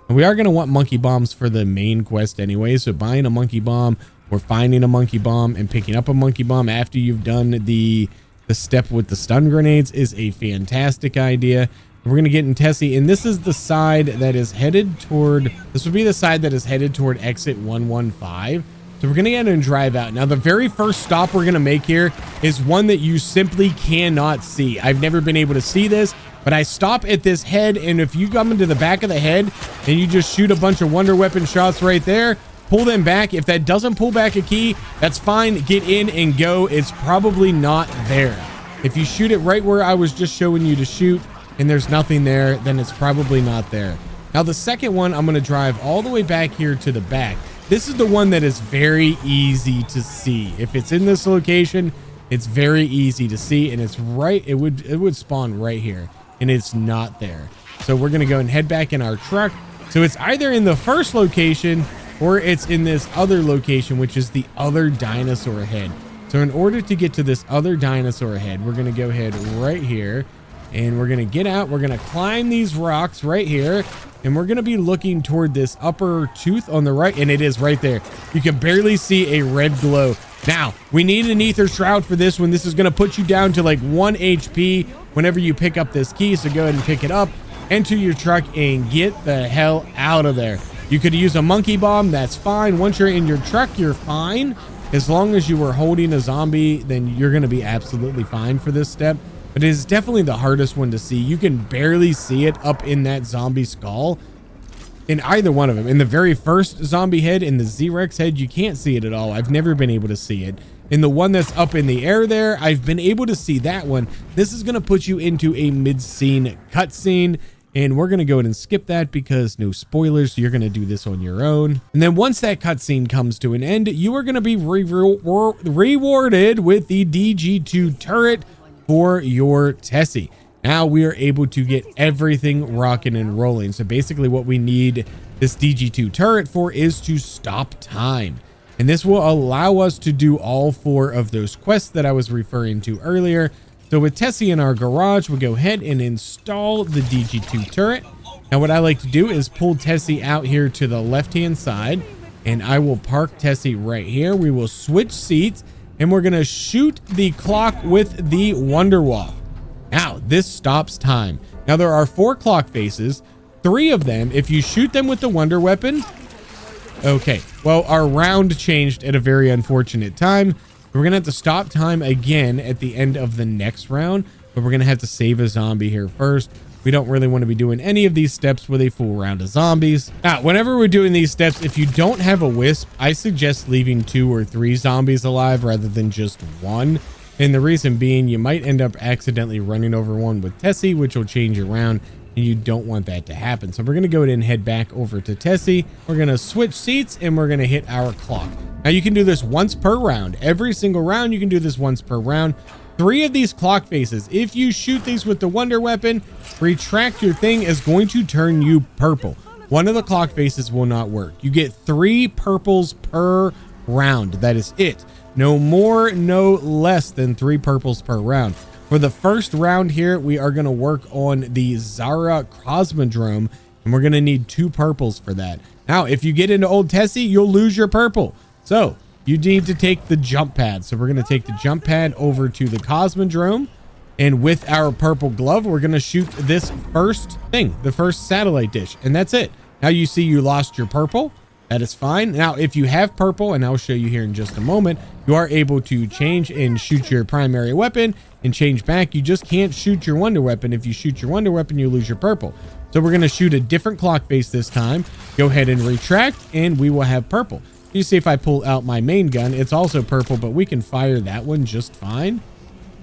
And we are going to want monkey bombs for the main quest anyway. So buying a monkey bomb, or finding a monkey bomb and picking up a monkey bomb after you've done the step with the stun grenades is a fantastic idea. We're going to get in Tessie, and this is the side that is headed toward, this would be the side that is headed toward exit 115. So we're going to get in and drive out. Now, the very first stop we're going to make here is one that you simply cannot see. I've never been able to see this, but I stop at this head, and if you come into the back of the head and you just shoot a bunch of wonder weapon shots right there, pull them back. If that doesn't pull back a key, that's fine. Get in and go. It's probably not there. If you shoot it right where I was just showing you to shoot and there's nothing there, then it's probably not there. Now, the second one, I'm going to drive all the way back here to the back. This is the one that is very easy to see. If it's in this location, it's very easy to see, and it's right, it would spawn right here, and it's not there. So we're going to go and head back in our truck. So it's either in the first location or it's in this other location, which is the other dinosaur head. So in order to get to this other dinosaur head, we're going to go ahead right here, and we're going to get out. We're going to climb these rocks right here, and we're going to be looking toward this upper tooth on the right, and it is right there. You can barely see a red glow. Now, we need an ether shroud for this one. This is going to put you down to like 1 HP whenever you pick up this key. So go ahead and pick it up, enter your truck, and get the hell out of there. You could use a monkey bomb. That's fine. Once you're in your truck, you're fine. As long as you were holding a zombie, then you're going to be absolutely fine for this step. But it is definitely the hardest one to see. You can barely see it up in that zombie skull. in either one of them. In the very first zombie head, in the Z-Rex head, you can't see it at all. I've never been able to see it. In the one that's up in the air there, I've been able to see that one. This is going to put you into a mid-scene cutscene, and we're going to go ahead and skip that because no spoilers. You're going to do this on your own. And then once that cutscene comes to an end, you are going to be rewarded with the DG2 turret for your Tessie. Now we are able to get everything rocking and rolling. So basically what we need this DG2 turret for is to stop time. And this will allow us to do all 4 of those quests that I was referring to earlier. So with Tessie in our garage, we'll go ahead and install the DG2 turret. Now what I like to do is pull Tessie out here to the left-hand side, and I will park Tessie right here. We will switch seats, and we're gonna shoot the clock with the Wonder Waff. Now this stops time. Now there are 4 clock faces. 3 of them, if you shoot them with the Wonder Weapon, okay, well, our round changed at a very unfortunate time. We're going to have to stop time again at the end of the next round, but we're going to have to save a zombie here first. We don't really want to be doing any of these steps with a full round of zombies. Now, whenever we're doing these steps, if you don't have a wisp, I suggest leaving 2 or 3 zombies alive rather than just 1. And the reason being, you might end up accidentally running over one with Tessie, which will change your round. And you don't want that to happen. So we're going to go ahead and head back over to Tessie. We're going to switch seats and we're going to hit our clock. Now you can do this once per round. Every single round, you can do this once per round. 3 of these clock faces, if you shoot these with the Wonder Weapon, retract your thing is going to turn you purple. 1 of the clock faces will not work. You get 3 purples per round. That is it. No more, no less than 3 purples per round. For the first round here, we are going to work on the Zara Cosmodrome, and we're going to need 2 purples for that. Now, if you get into Old Tessie, you'll lose your purple. So you need to take the jump pad. So we're going to take the jump pad over to the Cosmodrome, and with our purple glove, we're going to shoot this first thing, the first satellite dish, and that's it. Now you see you lost your purple. That is fine. Now, if you have purple, and I'll show you here in just a moment, you are able to change and shoot your primary weapon and change back. You just can't shoot your Wonder Weapon. If you shoot your Wonder Weapon, you lose your purple. So we're going to shoot a different clock face this time. Go ahead and retract, and we will have purple. You see if I pull out my main gun, it's also purple, but we can fire that one just fine.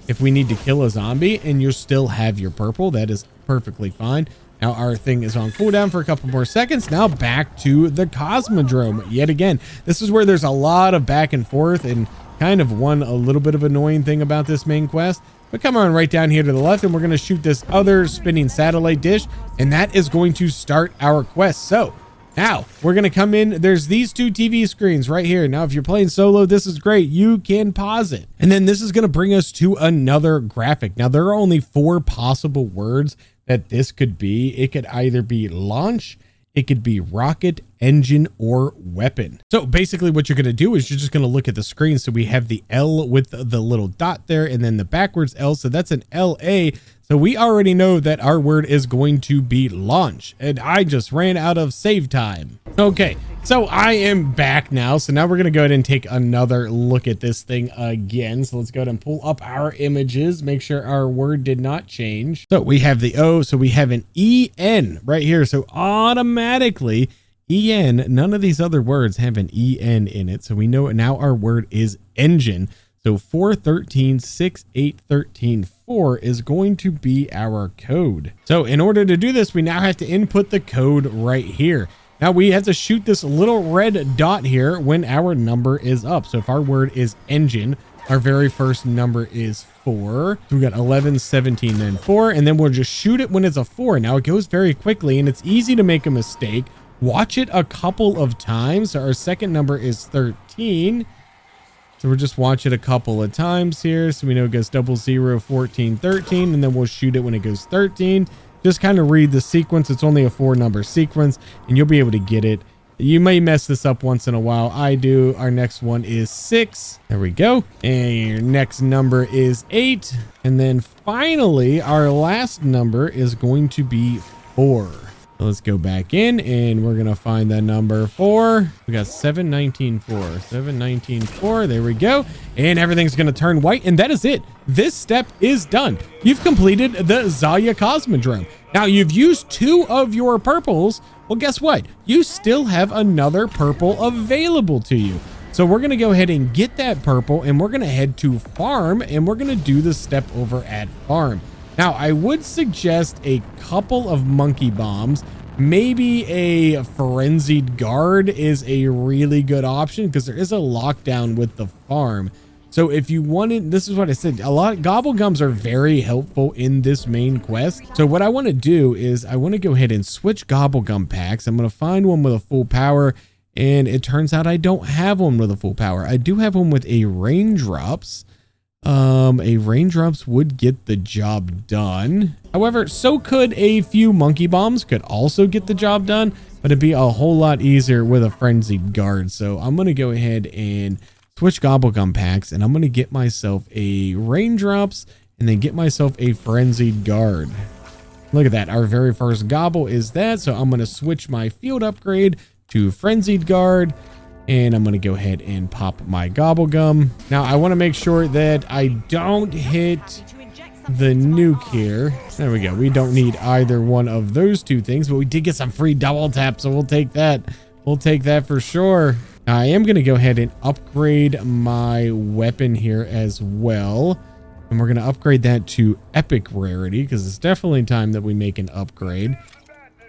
If we need to kill a zombie and you still have your purple, that is perfectly fine. Now our thing is on cooldown for a couple more seconds. Now back to the Cosmodrome yet again. This is where there's a lot of back and forth, and kind of a little bit of annoying thing about this main quest. But come on right down here to the left, and we're going to shoot this other spinning satellite dish, and that is going to start our quest. So now we're going to come in. There's these 2 TV screens right here. Now, if you're playing solo, this is great. You can pause it. And then this is going to bring us to another graphic. Now, there are only 4 possible words that this could be. It could either be launch, it could be rocket, engine, or weapon. So basically what you're going to do is you're just going to look at the screen. So we have the L with the little dot there, and then the backwards L. So that's an LA. So we already know that our word is going to be launch, and I just ran out of save time. Okay, so I am back now. So now we're going to go ahead and take another look at this thing again. So let's go ahead and pull up our images, make sure our word did not change. So we have the O, so we have an EN right here. So automatically EN, none of these other words have an EN in it. So we know now our word is engine. So 4136813.4 is going to be our code. So in order to do this, we now have to input the code right here. Now we have to shoot this little red dot here when our number is up. So if our word is engine, our very first number is 4. So we got 11, 17, then 4, and then we'll just shoot it when it's a 4. Now it goes very quickly, and it's easy to make a mistake. Watch it a couple of times. So our second number is 13. So we'll just watch it a couple of times here. So we know it goes 00, 14, 13, and then we'll shoot it when it goes 13. Just kind of read the sequence. It's only a 4-number sequence, and you'll be able to get it. You may mess this up once in a while. I do. Our next one is 6. There we go. And your next number is 8. And then finally, our last number is going to be 4. Let's go back in, and we're going to find the number 4. We got 7194, 7194. There we go. And everything's going to turn white. And that is it. This step is done. You've completed the Zaya Cosmodrome. Now you've used 2 of your purples, Well, guess what? You still have another purple available to you. So we're going to go ahead and get that purple, and we're going to head to farm, and we're going to do the step over at farm. Now, I would suggest a couple of monkey bombs. Maybe a frenzied guard is a really good option because there is a lockdown with the farm. So if you wanted, this is what I said, a lot of gobble gums are very helpful in this main quest. So what I want to do is I want to go ahead and switch gobble gum packs. I'm going to find one with a full power, and it turns out I don't have one with a full power. I do have one with a raindrops. A raindrops would get the job done. However, so could a few monkey bombs could also get the job done, but it'd be a whole lot easier with a frenzied guard. So I'm going to go ahead and switch gobble gum packs, and I'm going to get myself a raindrops and then get myself a frenzied guard. Look at that. Our very first gobble is that. So I'm going to switch my field upgrade to frenzied guard. And I'm going to go ahead and pop my gobble gum. Now, I want to make sure that I don't hit the nuke here. There we go. We don't need either one of those two things, but we did get some free double tap, so we'll take that. We'll take that for sure. Now, I am going to go ahead and upgrade my weapon here as well. And we're going to upgrade that to epic rarity because it's definitely time that we make an upgrade.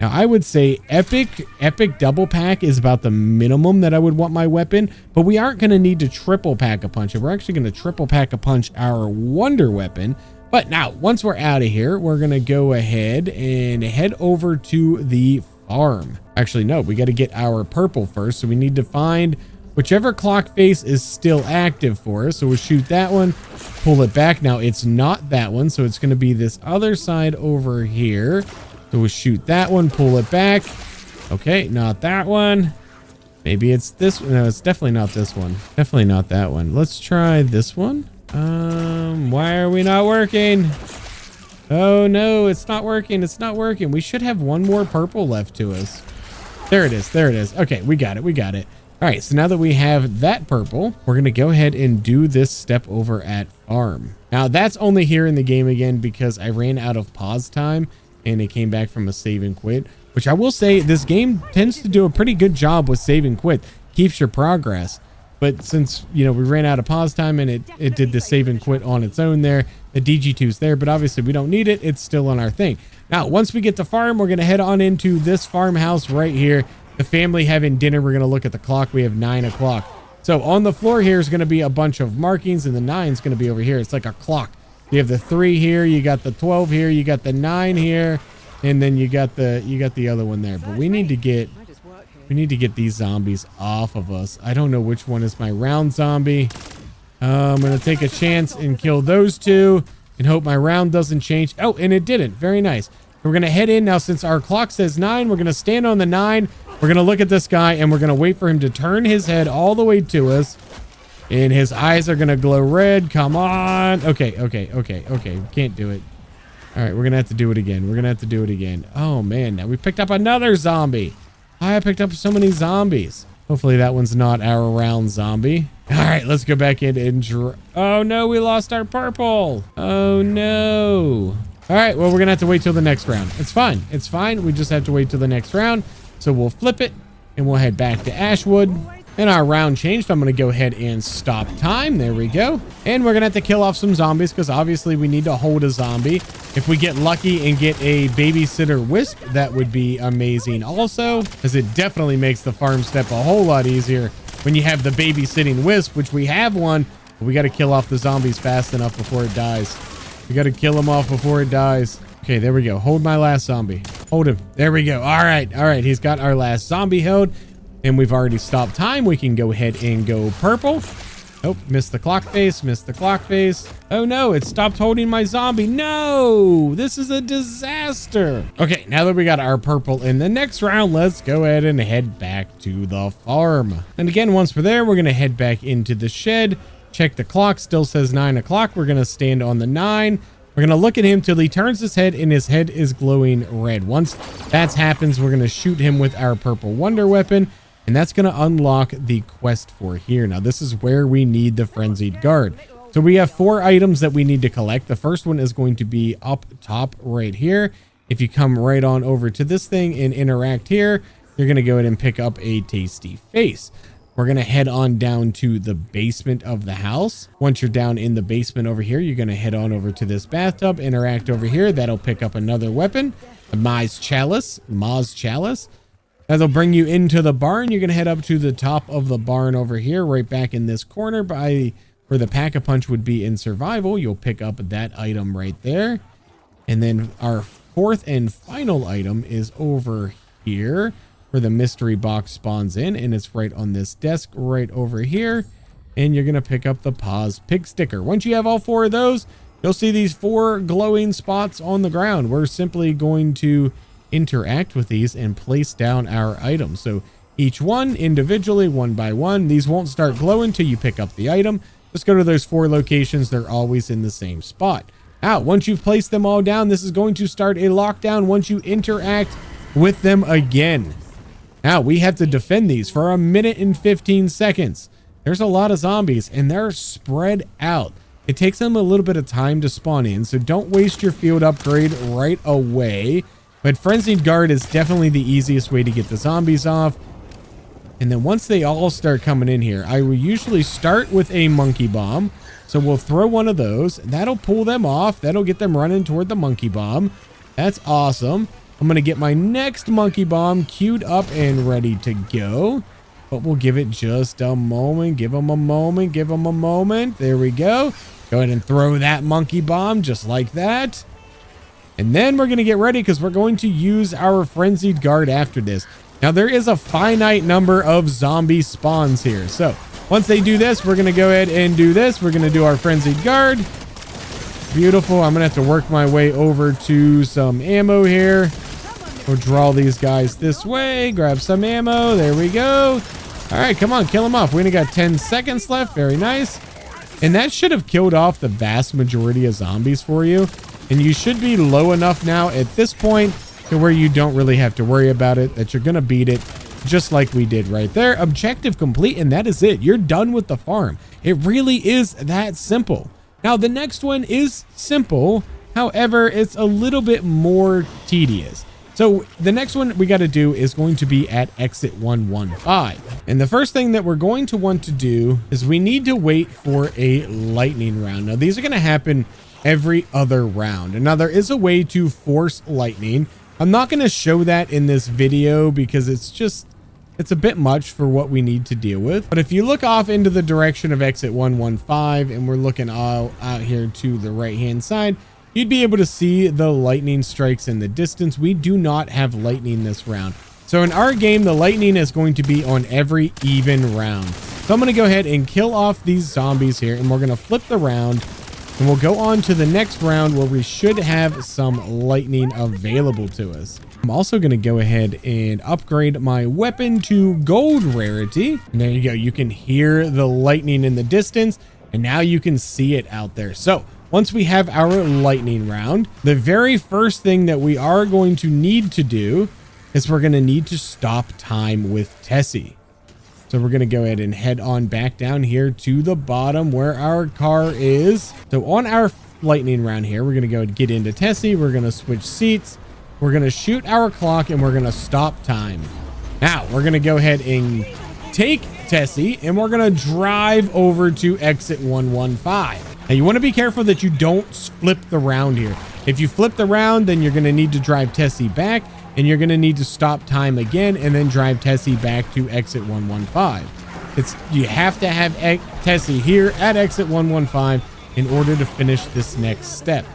Now, I would say epic double pack is about the minimum that I would want my weapon, but we aren't going to need to triple pack a punch. We're actually going to triple pack a punch our wonder weapon. But now, once we're out of here, we're going to go ahead and head over to the farm. Actually, no, we got to get our purple first. So we need to find whichever clock face is still active for us. So we'll shoot that one, pull it back. Now, it's not that one, so it's going to be this other side over here. So we'll shoot that one, pull it back. Okay, not that one. Maybe it's this one. No, it's definitely not this one. Definitely not that one. Let's try this one. Why are we not working? Oh no, it's not working. It's not working. We should have one more purple left to us. There it is. There it is. Okay, we got it. We got it. All right, so now that we have that purple, we're going to go ahead and do this step over at farm. Now, that's only here in the game again because I ran out of pause time. And it came back from a save and quit, which I will say this game tends to do a pretty good job with save and quit, keeps your progress. But since, you know, we ran out of pause time and it did the save and quit on its own there, the DG2's there, but obviously we don't need it. It's still on our thing. Now, once we get to farm, we're going to head on into this farmhouse right here. The family having dinner. We're going to look at the clock. We have 9 o'clock. So on the floor here is going to be a bunch of markings, and the 9 is going to be over here. It's like a clock. You have the 3 here, you got the 12 here, you got the 9 here, and then you got the other one there. But we need to get these zombies off of us. I don't know which one is my round zombie. I'm gonna take a chance and kill those two and hope my round doesn't change. Oh, and it didn't. Very nice. We're gonna head in now. Since our clock says 9, we're gonna stand on the 9. We're gonna look at this guy and we're gonna wait for him to turn his head all the way to us. And his eyes are going to glow red. Come on. Okay. Can't do it. All right. We're going to have to do it again. Oh, man. Now we picked up another zombie. I picked up so many zombies. Hopefully that one's not our round zombie. All right. Let's go back in and... Oh, no. We lost our purple. Oh, no. All right. Well, we're going to have to wait till the next round. It's fine. It's fine. We just have to wait till the next round. So we'll flip it and we'll head back to Ashwood. And our round changed. I'm going to go ahead and stop time. There we go. And we're going to have to kill off some zombies because obviously we need to hold a zombie. If we get lucky and get a babysitter wisp, that would be amazing also, because it definitely makes the farm step a whole lot easier when you have the babysitting wisp, which we have one. But we got to kill off the zombies fast enough before it dies. We got to kill them off before it dies. Okay, there we go. Hold my last zombie. Hold him. There we go. All right. All right. He's got our last zombie held. And we've already stopped time. We can go ahead and go purple. Oh, missed the clock face. Missed the clock face. Oh no, it stopped holding my zombie. No, this is a disaster. Okay, now that we got our purple in the next round, let's go ahead and head back to the farm. And again, once we're there, we're going to head back into the shed. Check the clock. Still says 9 o'clock. We're going to stand on the 9. We're going to look at him till he turns his head and his head is glowing red. Once that happens, we're going to shoot him with our purple wonder weapon. And that's going to unlock the quest for here. Now, this is where we need the frenzied guard. So we have 4 items that we need to collect. The first one is going to be up top right here. If you come right on over to this thing and interact here, you're going to go ahead and pick up a tasty face. We're going to head on down to the basement of the house. Once you're down in the basement over here, you're going to head on over to this bathtub, interact over here. That'll pick up another weapon, a Maz Chalice. That'll bring you into the barn. You're going to head up to the top of the barn over here, right back in this corner by where the Pack-a-Punch would be in survival. You'll pick up that item right there. And then our fourth and final item is over here where the mystery box spawns in, and it's right on this desk right over here. And you're going to pick up the Pause Pig sticker. Once you have all four of those, you'll see these 4 glowing spots on the ground. We're simply going to interact with these and place down our items. So each one individually, one by one. These won't start glowing until you pick up the item. Just go to those 4 locations. They're always in the same spot. Now, once you've placed them all down, this is going to start a lockdown once you interact with them again. Now, we have to defend these for 1 minute and 15 seconds. There's a lot of zombies, and they're spread out. It takes them a little bit of time to spawn in, so don't waste your field upgrade right away. But Frenzied Guard is definitely the easiest way to get the zombies off. And then once they all start coming in here, I will usually start with a monkey bomb. So we'll throw one of those. That'll pull them off. That'll get them running toward the monkey bomb. That's awesome. I'm going to get my next monkey bomb queued up and ready to go. But we'll give it just a moment. Give them a moment. Give them a moment. There we go. Go ahead and throw that monkey bomb just like that. And then we're going to get ready because we're going to use our Frenzied Guard after this. Now, there is a finite number of zombie spawns here. So once they do this, we're going to go ahead and do this. We're going to do our Frenzied Guard. Beautiful. I'm going to have to work my way over to some ammo here. We'll draw these guys this way. Grab some ammo. There we go. All right, come on. Kill them off. We only got 10 seconds left. Very nice. And that should have killed off the vast majority of zombies for you. And you should be low enough now at this point to where you don't really have to worry about it, that you're going to beat it just like we did right there. Objective complete, and that is it. You're done with the farm. It really is that simple. Now, the next one is simple. However, it's a little bit more tedious. So the next one we got to do is going to be at exit 115. And the first thing that we're going to want to do is we need to wait for a lightning round. Now, these are going to happen every other round. And now there is a way to force lightning. I'm not going to show that in this video because it's a bit much for what we need to deal with. But if you look off into the direction of exit 115 and we're looking all out here to the right hand side, you'd be able to see the lightning strikes in the distance. We do not have lightning this round. So in our game, the lightning is going to be on every even round. So I'm going to go ahead and kill off these zombies here, and we're going to flip the round. And we'll go on to the next round where we should have some lightning available to us. I'm also going to go ahead and upgrade my weapon to gold rarity. And there you go. You can hear the lightning in the distance, and now you can see it out there. So once we have our lightning round, the very first thing that we are going to need to do is we're going to need to stop time with Tessie. So we're going to go ahead and head on back down here to the bottom where our car is. So on our lightning round here, we're going to go and get into Tessie. We're going to switch seats. We're going to shoot our clock and we're going to stop time. Now we're going to go ahead and take Tessie and we're going to drive over to exit 115. Now you want to be careful that you don't flip the round here. If you flip the round, then you're going to need to drive Tessie back. And you're going to need to stop time again and then drive Tessie back to exit 115. You have to have Tessie here at exit 115 in order to finish this next step.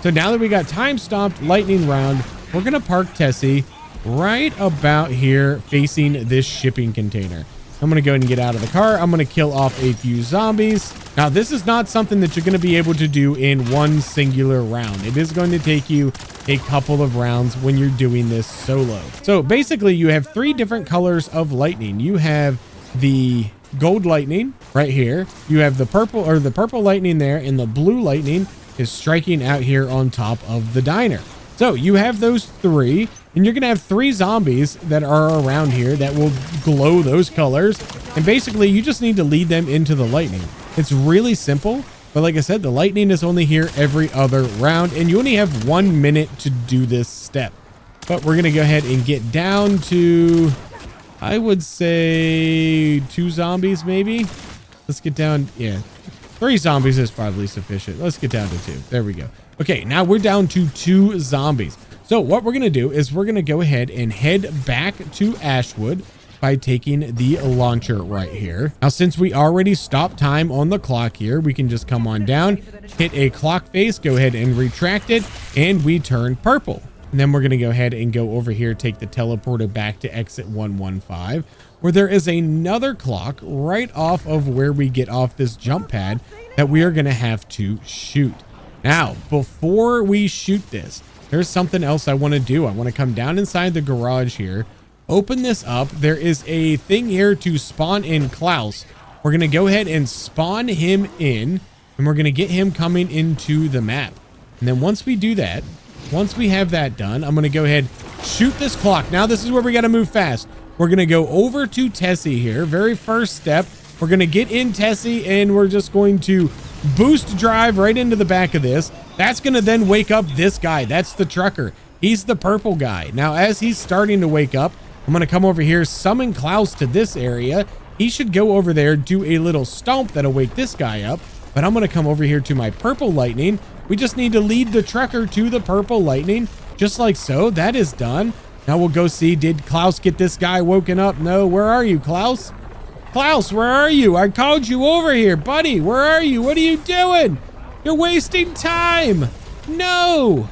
So now that we got time stopped lightning round, we're going to park Tessie right about here facing this shipping container. I'm going to go ahead and get out of the car. I'm going to kill off a few zombies. Now, this is not something that you're going to be able to do in one singular round. It is going to take you a couple of rounds when you're doing this solo. So basically, you have 3 different colors of lightning. You have the gold lightning right here. You have the purple lightning there, and the blue lightning is striking out here on top of the diner. So you have those 3. And you're going to have 3 zombies that are around here that will glow those colors. And basically, you just need to lead them into the lightning. It's really simple. But like I said, the lightning is only here every other round, and you only have 1 minute to do this step. But we're going to go ahead and get down to, I would say 2 zombies maybe. Let's get down. Yeah, 3 zombies is probably sufficient. Let's get down to 2. There we go. Okay, now we're down to 2 zombies. So what we're going to do is we're going to go ahead and head back to Ashwood by taking the launcher right here. Now, since we already stopped time on the clock here, we can just come on down, hit a clock face, go ahead and retract it, and we turn purple. And then we're going to go ahead and go over here, take the teleporter back to exit 115, where there is another clock right off of where we get off this jump pad that we are going to have to shoot. Now, before we shoot this, there's something else I want to do. I want to come down inside the garage here, open this up. There is a thing here to spawn in Klaus. We're going to go ahead and spawn him in, and we're going to get him coming into the map. And then once we do that, once we have that done, I'm going to go ahead, shoot this clock. Now this is where we got to move fast. We're going to go over to Tessie here. Very first step, we're going to get in Tessie, and we're just going to boost drive right into the back of this. That's going to then wake up this guy. That's the trucker. He's the purple guy. Now, as he's starting to wake up, I'm going to come over here, summon Klaus to this area. He should go over there, do a little stomp that'll wake this guy up. But I'm going to come over here to my purple lightning. We just need to lead the trucker to the purple lightning, just like so. That is done. Now we'll go see, did Klaus get this guy woken up? No. Where are you, Klaus? Klaus, where are you? I called you over here, buddy. Where are you? What are you doing? You're wasting time. No.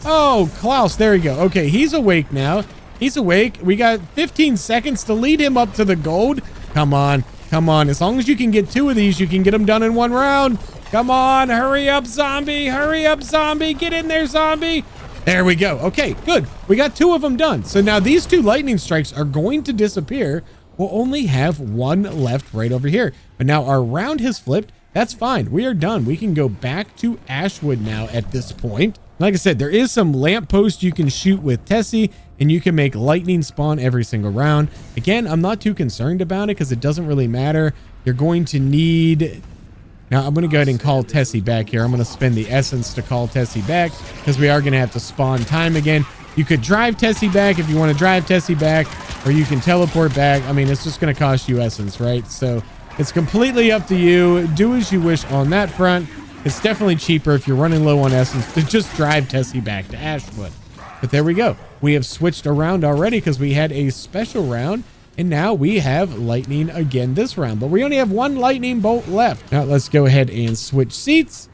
Oh, Klaus, there we go. Okay, he's awake now. He's awake. We got 15 seconds to lead him up to the gold. Come on. Come on. As long as you can get 2 of these, you can get them done in 1 round. Come on. Hurry up, zombie. Hurry up, zombie. Get in there, zombie. There we go. Okay, good. We got 2 of them done. So now these 2 lightning strikes are going to disappear. We'll only have 1 left right over here. But now our round has flipped. That's fine. We are done. We can go back to Ashwood now at this point. Like I said, there is some lampposts you can shoot with Tessie, and you can make lightning spawn every single round. Again, I'm not too concerned about it because it doesn't really matter. You're going to need... Now, I'm going to go ahead and call Tessie back here. I'm going to spend the essence to call Tessie back because we are going to have to spawn time again. You could drive Tessie back if you want to drive Tessie back, or you can teleport back. I mean, it's just going to cost you essence, right? So it's completely up to you. Do as you wish on that front. It's definitely cheaper if you're running low on essence to just drive Tessie back to Ashwood. But there we go. We have switched around already because we had a special round, and now we have lightning again this round. But we only have 1 lightning bolt left. Now let's go ahead and switch seats.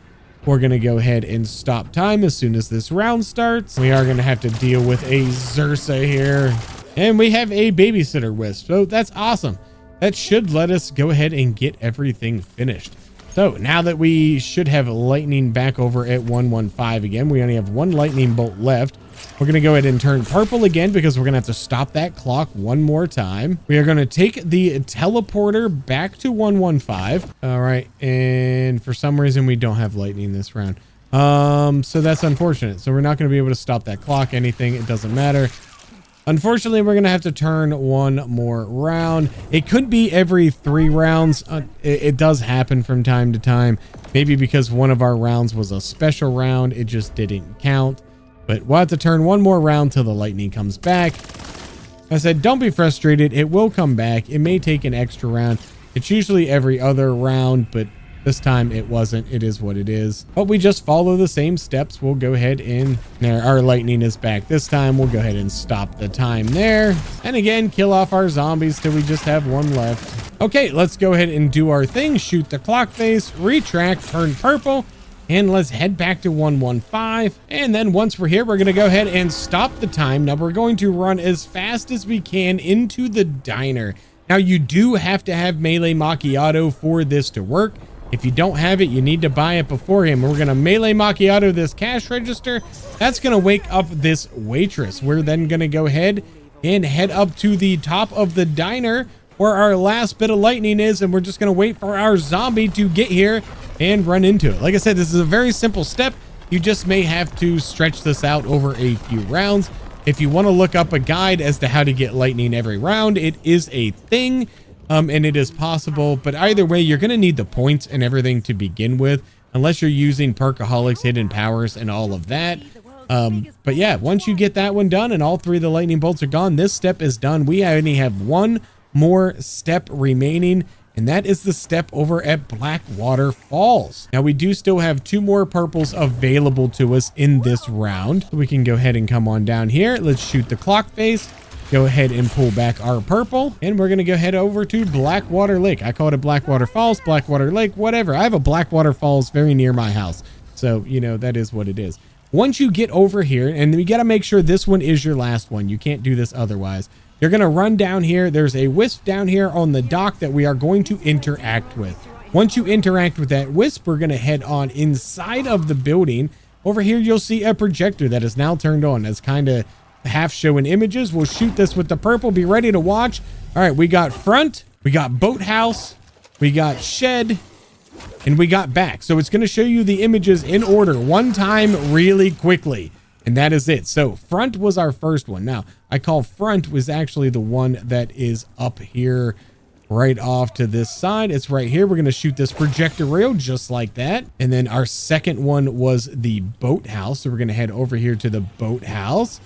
We're going to go ahead and stop time as soon as this round starts. We are going to have to deal with a Xursa here. And we have a babysitter wisp. So that's awesome. That should let us go ahead and get everything finished. So now that we should have lightning back over at 115 again, we only have 1 lightning bolt left. We're going to go ahead and turn purple again because we're going to have to stop that clock 1 more time. We are going to take the teleporter back to 115. All right. And for some reason, we don't have lightning this round. So that's unfortunate. So we're not going to be able to stop that clock, anything. It doesn't matter. Unfortunately, we're going to have to turn 1 more round. It could be every 3 rounds. It does happen from time to time. Maybe because one of our rounds was a special round, it just didn't count. But we'll have to turn 1 more round till the lightning comes back. I said, don't be frustrated. It will come back. It may take an extra round. It's usually every other round, but this time it wasn't. It is what it is. But we just follow the same steps. We'll go ahead and there, our lightning is back this time. We'll go ahead and stop the time there. And again, kill off our zombies till we just have 1 left. Okay, let's go ahead and do our thing. Shoot the clock face, retract, turn purple, and let's head back to 115. And then once we're here, we're going to go ahead and stop the time. Now we're going to run as fast as we can into the diner. Now you do have to have melee macchiato for this to work. If you don't have it, you need to buy it beforehand. We're going to melee macchiato this cash register. That's going to wake up this waitress. We're then going to go ahead and head up to the top of the diner where our last bit of lightning is, and we're just going to wait for our zombie to get here and run into it. Like I said, this is a very simple step. You just may have to stretch this out over a few rounds. If you want to look up a guide as to how to get lightning every round, it is a thing. And it is possible, but either way, you're going to need the points and everything to begin with. unless you're using Perkaholics, Hidden Powers, and all of that. But yeah, once you get that one done and all 3 of the lightning bolts are gone, this step is done. We only have one more step remaining, and that is the step over at Blackwater Falls. Now we do still have 2 more purples available to us in this round. We can go ahead and come on down here. Let's shoot the clock face. Go ahead and pull back our purple, and we're going to go head over to Blackwater Lake. I called it Blackwater Falls, Blackwater Lake, whatever. I have a Blackwater Falls very near my house. So, you know, that is what it is. Once you get over here, and we got to make sure this one is your last one. You can't do this otherwise. You're going to run down here. There's a wisp down here on the dock that we are going to interact with. Once you interact with that wisp, we're going to head on inside of the building. Over here, you'll see a projector that is now turned on. That's kind of half showing images. We'll shoot this with the purple. Be ready to watch. All right, we got front, we got boathouse, we got shed, and we got back. So it's going to show you the images in order one time really quickly. And that is it. So front was our first one. Now, I call front was actually the one that is up here right off to this side. It's right here. We're going to shoot this projector rail just like that. And then our second one was the boathouse. So we're going to head over here to the boathouse.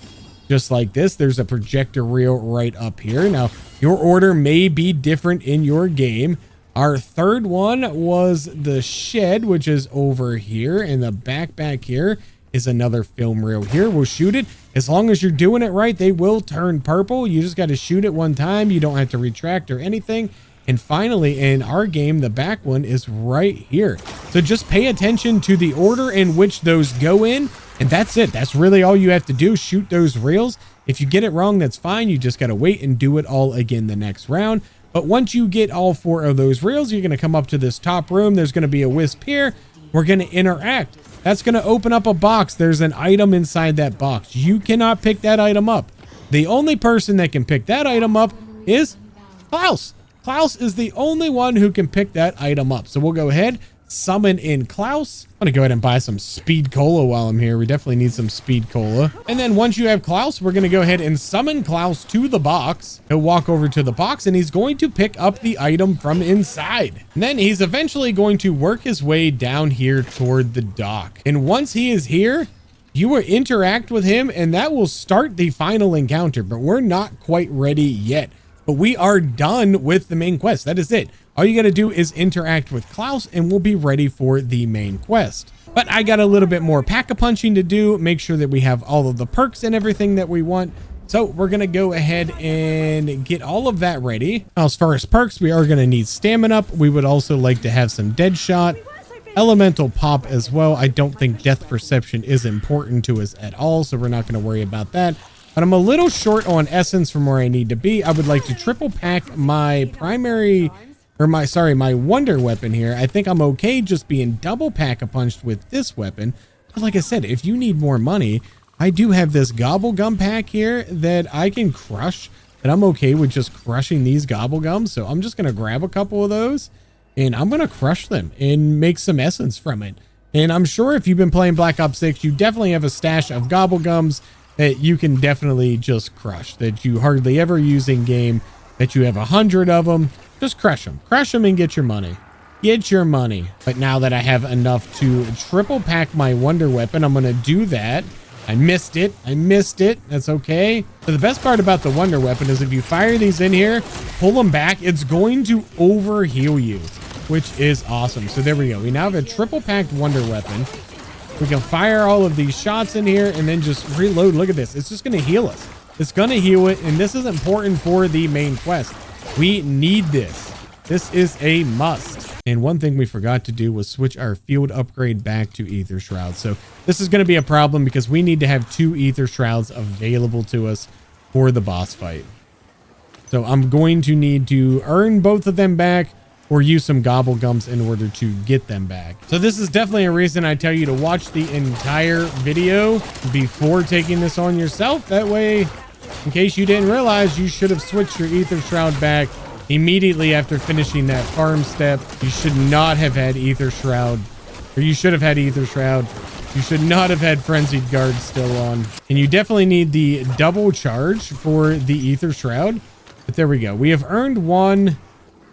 Just like this, there's a projector reel right up here. Now, your order may be different in your game. Our third one was the shed, which is over here. And the back here is another film reel here. We'll shoot it. As long as you're doing it right, they will turn purple. You just got to shoot it one time. You don't have to retract or anything. And finally, in our game, the back one is right here. So just pay attention to the order in which those go in. And that's it. That's really all you have to do. Shoot those reels. If you get it wrong, that's fine. You just got to wait and do it all again the next round. But once you get all 4 of those reels, you're going to come up to this top room. There's going to be a wisp here. We're going to interact. That's going to open up a box. There's an item inside that box. You cannot pick that item up. The only person that can pick that item up is Klaus. Klaus is the only one who can pick that item up. So we'll go ahead, summon in Klaus. I'm gonna go ahead and buy some speed cola while I'm here. We definitely need some speed cola. And then once you have Klaus, we're gonna go ahead and summon Klaus to the box. He'll walk over to the box and he's going to pick up the item from inside. And then he's eventually going to work his way down here toward the dock. And once he is here, you will interact with him and that will start the final encounter, but we're not quite ready yet. But we are done with the main quest. That is it. All you got to do is interact with Klaus and we'll be ready for the main quest. But I got a little bit more pack-a-punching to do, make sure that we have all of the perks and everything that we want. So we're going to go ahead and get all of that ready. Now, as far as perks, we are going to need stamina up. We would also like to have some dead shot, elemental pop as well. I don't think death perception is important to us at all, so we're not going to worry about that. But I'm a little short on essence from where I need to be. I would like to triple pack my primary, or my wonder weapon here. I think I'm okay just being double pack-a-punched with this weapon. But like I said, if you need more money, I do have this gobble gum pack here that I can crush. And I'm okay with just crushing these gobble gums. So I'm just going to grab a couple of those and I'm going to crush them and make some essence from it. And I'm sure if you've been playing Black Ops 6, you definitely have a stash of gobble gums that you can definitely just crush, that you hardly ever use in game, that you have 100 of them. Just crush them and get your money. Get your money. But now that I have enough to triple pack my wonder weapon, I'm going to do that. I missed it. That's okay. So the best part about the wonder weapon is if you fire these in here, pull them back, it's going to over heal you, which is awesome. So there we go. We now have a triple packed wonder weapon. We can fire all of these shots in here and then just reload. Look at this. It's just going to heal us. It's going to heal it. And this is important for the main quest. We need this. This is a must. And one thing we forgot to do was switch our field upgrade back to Ether Shrouds. So this is going to be a problem because we need to have 2 Ether Shrouds available to us for the boss fight. So I'm going to need to earn both of them back or use some gobble gums in order to get them back. So this is definitely a reason I tell you to watch the entire video before taking this on yourself. That way, in case you didn't realize, you should have switched your Ether Shroud back immediately after finishing that farm step. You should not have had Ether Shroud, or you should have had Ether Shroud. You should not have had Frenzied Guard still on. And you definitely need the double charge for the Ether Shroud. But there we go. We have earned 1.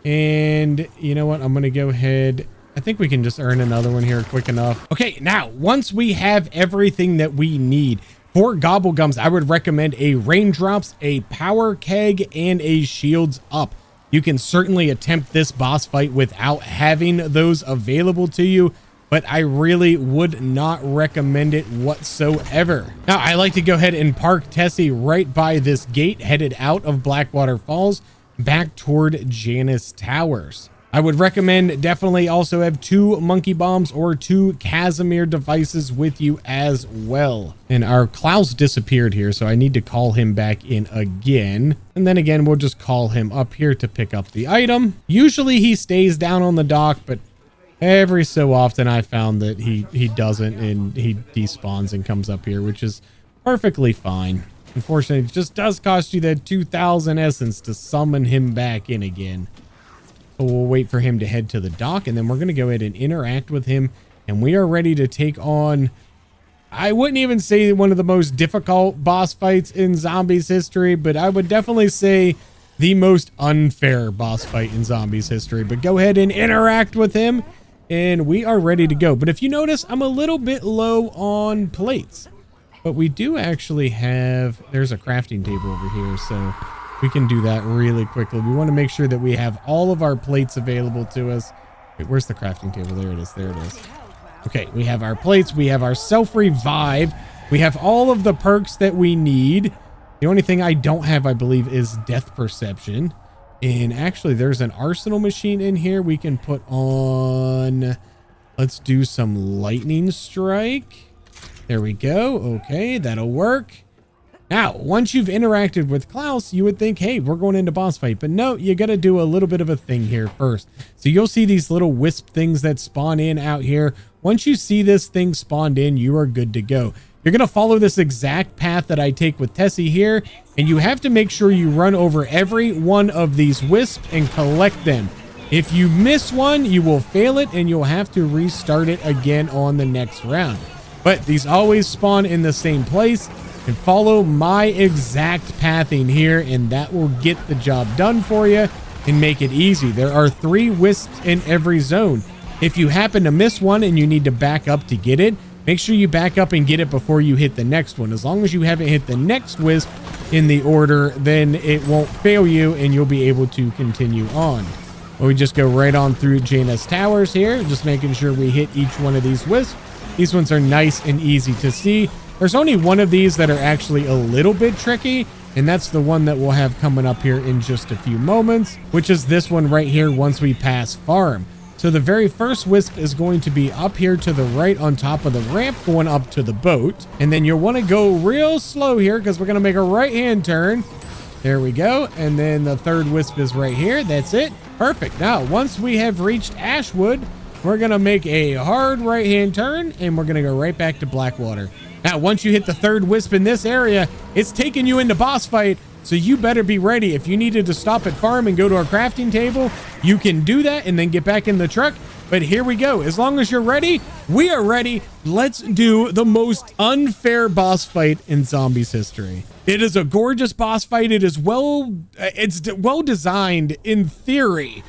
And you know what? I'm going to go ahead. I think we can just earn another one here quick enough. Okay, now, once we have everything that we need for Gobblegums, I would recommend a raindrops, a power keg, and a shields up. You can certainly attempt this boss fight without having those available to you, but I really would not recommend it whatsoever. Now, I like to go ahead and park Tessie right by this gate headed out of Blackwater Falls back toward Janus Towers. I would recommend definitely also have 2 monkey bombs or 2 Casimir devices with you as well. And our Klaus disappeared here, so I need to call him back in again. And then again, we'll just call him up here to pick up the item. Usually he stays down on the dock, but every so often I found that he doesn't, and he despawns and comes up here, which is perfectly fine. Unfortunately, it just does cost you that 2,000 essence to summon him back in again. So we'll wait for him to head to the dock, and then we're going to go ahead and interact with him, and we are ready to take on, I wouldn't even say one of the most difficult boss fights in Zombies history, but I would definitely say the most unfair boss fight in Zombies history. But go ahead and interact with him, and we are ready to go. But if you notice, I'm a little bit low on plates, but we do actually have, there's a crafting table over here, so we can do that really quickly. We want to make sure that we have all of our plates available to us. Wait, where's the crafting table? There it is. There it is. Okay, we have our plates. We have our self-revive. We have all of the perks that we need. The only thing I don't have, I believe, is death perception. And actually, there's an arsenal machine in here we can put on. Let's do some lightning strike. There we go. Okay, that'll work. Now, once you've interacted with Klaus, you would think, hey, we're going into boss fight. But no, you got to do a little bit of a thing here first. So you'll see these little wisp things that spawn in out here. Once you see this thing spawned in, you are good to go. You're going to follow this exact path that I take with Tessie here. And you have to make sure you run over every one of these wisps and collect them. If you miss one, you will fail it and you'll have to restart it again on the next round. But these always spawn in the same place. And follow my exact pathing here, and that will get the job done for you and make it easy. There are 3 wisps in every zone. If you happen to miss one and you need to back up to get it, make sure you back up and get it before you hit the next one. As long as you haven't hit the next wisp in the order, then it won't fail you and you'll be able to continue on. Well, we just go right on through Janus Towers here, just making sure we hit each one of these wisps. These ones are nice and easy to see. There's only one of these that are actually a little bit tricky, and that's the one that we'll have coming up here in just a few moments, which is this one right here once we pass farm. So the very first wisp is going to be up here to the right on top of the ramp going up to the boat. And then you'll want to go real slow here because we're going to make a right-hand turn. There we go. And then the third wisp is right here. That's it. Perfect. Now, once we have reached Ashwood, we're going to make a hard right-hand turn, and we're going to go right back to Blackwater. Now, once you hit the third wisp in this area, it's taking you into boss fight, so you better be ready. If you needed to stop at farm and go to our crafting table, you can do that and then get back in the truck. But here we go. As long as you're ready, we are ready. Let's do the most unfair boss fight in Zombies history. It is a gorgeous boss fight. It is well designed in theory,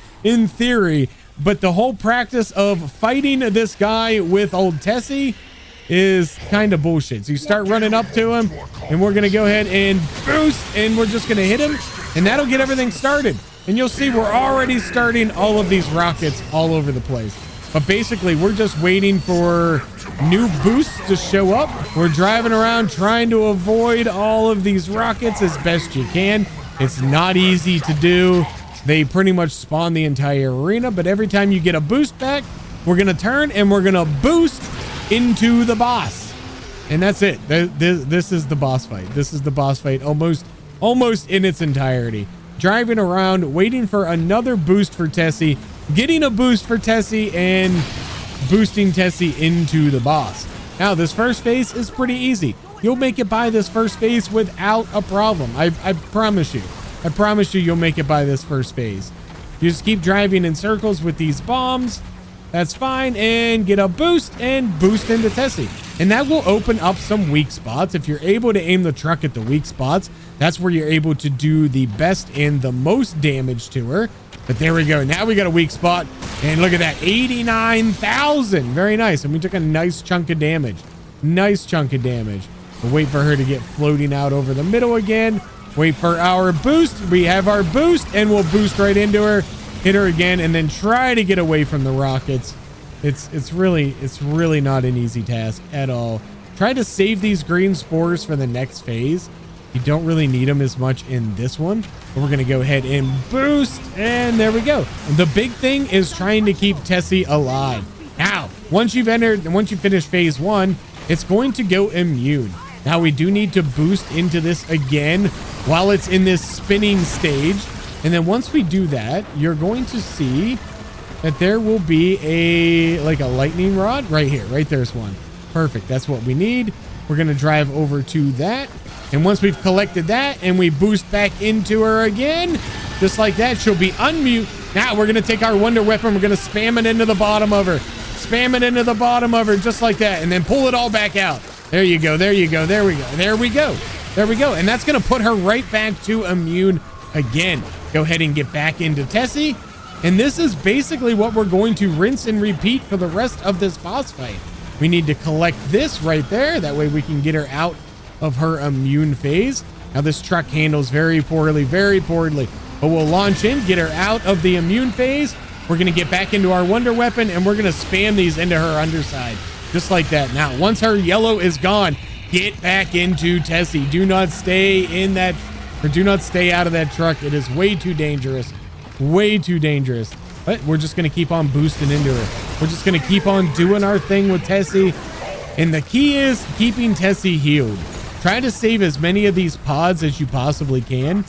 but the whole practice of fighting this guy with old Tessie is kind of bullshit. So you start running up to him, and we're going to go ahead and boost, and we're just going to hit him, and that'll get everything started. And you'll see we're already starting all of these rockets all over the place. But basically, we're just waiting for new boosts to show up. We're driving around trying to avoid all of these rockets as best you can. It's not easy to do. They pretty much spawn the entire arena, but every time you get a boost back, we're going to turn and we're going to boost into the boss. And that's it. This is the boss fight. This is the boss fight almost in its entirety. Driving around, waiting for another boost for Tessie, getting a boost for Tessie, and boosting Tessie into the boss. Now, this first phase is pretty easy. You'll make it by this first phase without a problem. I promise you. I promise you, you'll make it by this first phase. You just keep driving in circles with these bombs. That's fine, and get a boost and boost into Tessie. And that will open up some weak spots. If you're able to aim the truck at the weak spots, that's where you're able to do the best and the most damage to her. But there we go. Now we got a weak spot. And look at that, 89,000. Very nice. And we took a nice chunk of damage. Nice chunk of damage. We'll wait for her to get floating out over the middle again. Wait for our boost. We have our boost, and we'll boost right into her. Hit her again, and then try to get away from the rockets. It's really not an easy task at all. Try to save these green spores for the next phase. You don't really need them as much in this one, but we're going to go ahead and boost, and there we go. The big thing is trying to keep Tessie alive. Now, once you finish phase 1, it's going to go immune. Now we do need to boost into this again while it's in this spinning stage. And then once we do that, you're going to see that there will be a lightning rod right here. Right there's one. Perfect. That's what we need. We're going to drive over to that. And once we've collected that and we boost back into her again, just like that, she'll be unmute. Now we're going to take our wonder weapon. We're going to spam it into the bottom of her. Spam it into the bottom of her just like that. And then pull it all back out. There you go. There you go. There we go. There we go. There we go. And that's going to put her right back to immune again. Go ahead and get back into Tessie. And this is basically what we're going to rinse and repeat for the rest of this boss fight. We need to collect this right there. That way we can get her out of her immune phase. Now this truck handles very poorly, but we'll launch in, get her out of the immune phase. We're going to get back into our wonder weapon, and we're going to spam these into her underside. Just like that. Now, once her yellow is gone, get back into Tessie. Do not stay in that, or do not stay out of that truck. It is way too dangerous. Way too dangerous. But we're just going to keep on boosting into her. We're just going to keep on doing our thing with Tessie. And the key is keeping Tessie healed. Try to save as many of these pods as you possibly can.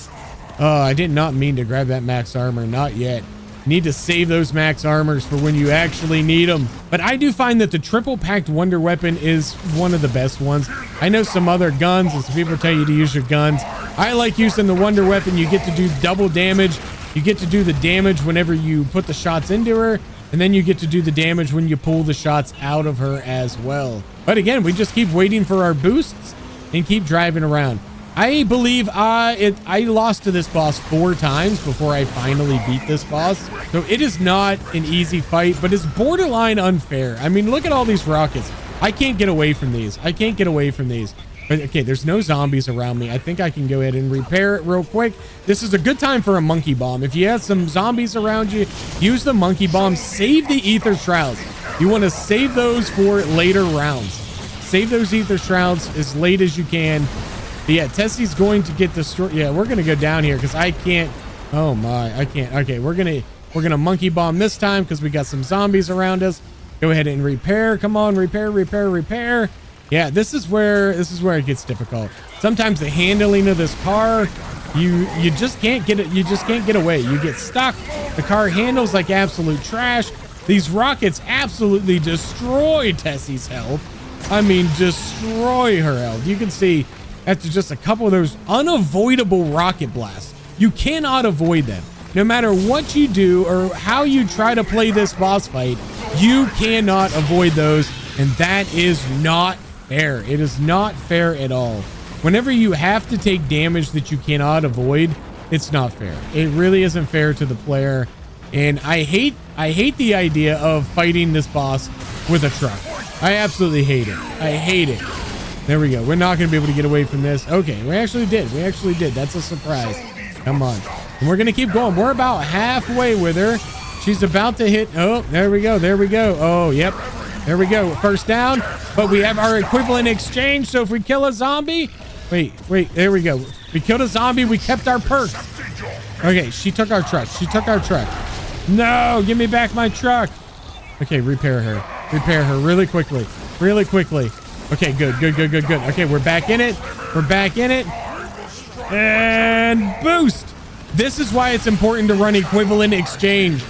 Oh, I did not mean to grab that max armor. Not yet. Need to save those max armors for when you actually need them. But I do find that the triple packed wonder weapon is one of the best ones. I know some other guns and some people tell you to use your guns. I like using the wonder weapon. You get to do double damage. You get to do the damage whenever you put the shots into her, and then you get to do the damage when you pull the shots out of her as well. But again, we just keep waiting for our boosts and keep driving around. I believe I lost to this boss 4 times before I finally beat this boss. So it is not an easy fight, but it's borderline unfair. I mean, look at all these rockets. I can't get away from these. I can't get away from these. But okay, there's no zombies around me. I think I can go ahead and repair it real quick. This is a good time for a monkey bomb. If you have some zombies around you, use the monkey bomb. Save the ether shrouds. You want to save those for later rounds. Save those ether shrouds as late as you can. But yeah, Tessie's going to get destroyed. Yeah, we're gonna go down here because I can't. Oh my, I can't. Okay, we're gonna monkey bomb this time because we got some zombies around us. Go ahead and repair. Come on, repair, repair, repair. Yeah, this is where it gets difficult. Sometimes the handling of this car, you just can't get it. You just can't get away. You get stuck. The car handles like absolute trash. These rockets absolutely destroy Tessie's health. I mean, destroy her health. You can see after just a couple of those unavoidable rocket blasts, you cannot avoid them. No matter what you do or how you try to play this boss fight, you cannot avoid those, and that is not fair. It is not fair at all. Whenever you have to take damage that you cannot avoid, it's not fair. It really isn't fair to the player. And I hate the idea of fighting this boss with a truck. I absolutely hate it. I hate it. There we go. We're not going to be able to get away from this. Okay, we actually did. We actually did. That's a surprise. Come on. And we're going to keep going. We're about halfway with her. She's about to hit. Oh, there we go. There we go. Oh, yep. There we go. First down. But we have our equivalent exchange. So if we kill a zombie. Wait. There we go. We killed a zombie. We kept our perks. Okay, she took our truck. She took our truck. No, give me back my truck. Okay, repair her. Repair her really quickly. Really quickly. Okay, good. Okay, we're back in it. We're back in it. And boost. This is why it's important to run equivalent exchange.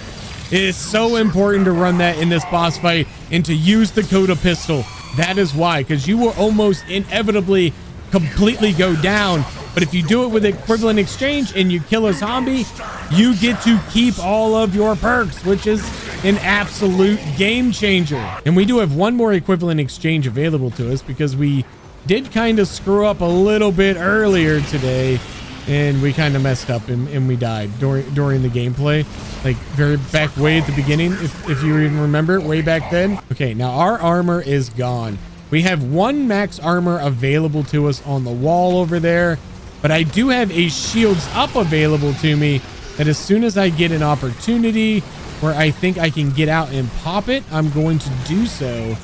It is so important to run that in this boss fight and to use the Coda pistol. That is why, because you will almost inevitably completely go down. But if you do it with equivalent exchange and you kill a zombie, you get to keep all of your perks, which is an absolute game changer. And we do have one more equivalent exchange available to us because we did kind of screw up a little bit earlier today. and we kind of messed up and we died during the gameplay, like very back way at the beginning, if you even remember, way back then. Okay, now our armor is gone. We have 1 max armor available to us on the wall over there, but I do have a shields up available to me that as soon as I get an opportunity where I think I can get out and pop it, I'm going to do so,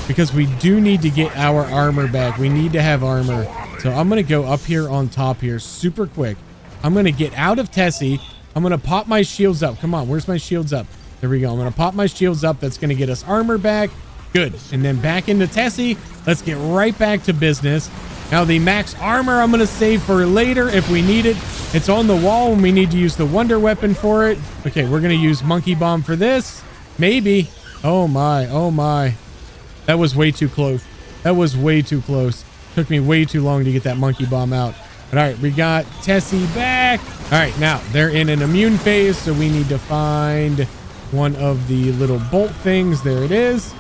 because we do need to get our armor back. We need to have armor. So I'm going to go up here on top here super quick. I'm going to get out of Tessie. I'm going to pop my shields up. Come on, where's my shields up? There we go. I'm going to pop my shields up. That's going to get us armor back. Good. And then back into Tessie. Let's get right back to business. Now the max armor I'm going to save for later if we need it. It's on the wall and we need to use the wonder weapon for it. Okay, we're going to use monkey bomb for this. Maybe. Oh my. Oh my. That was way too close. That was way too close. Took me way too long to get that monkey bomb out. But all right, we got Tessie back. All right, now they're in an immune phase, so we need to find one of the little bolt things. There it is.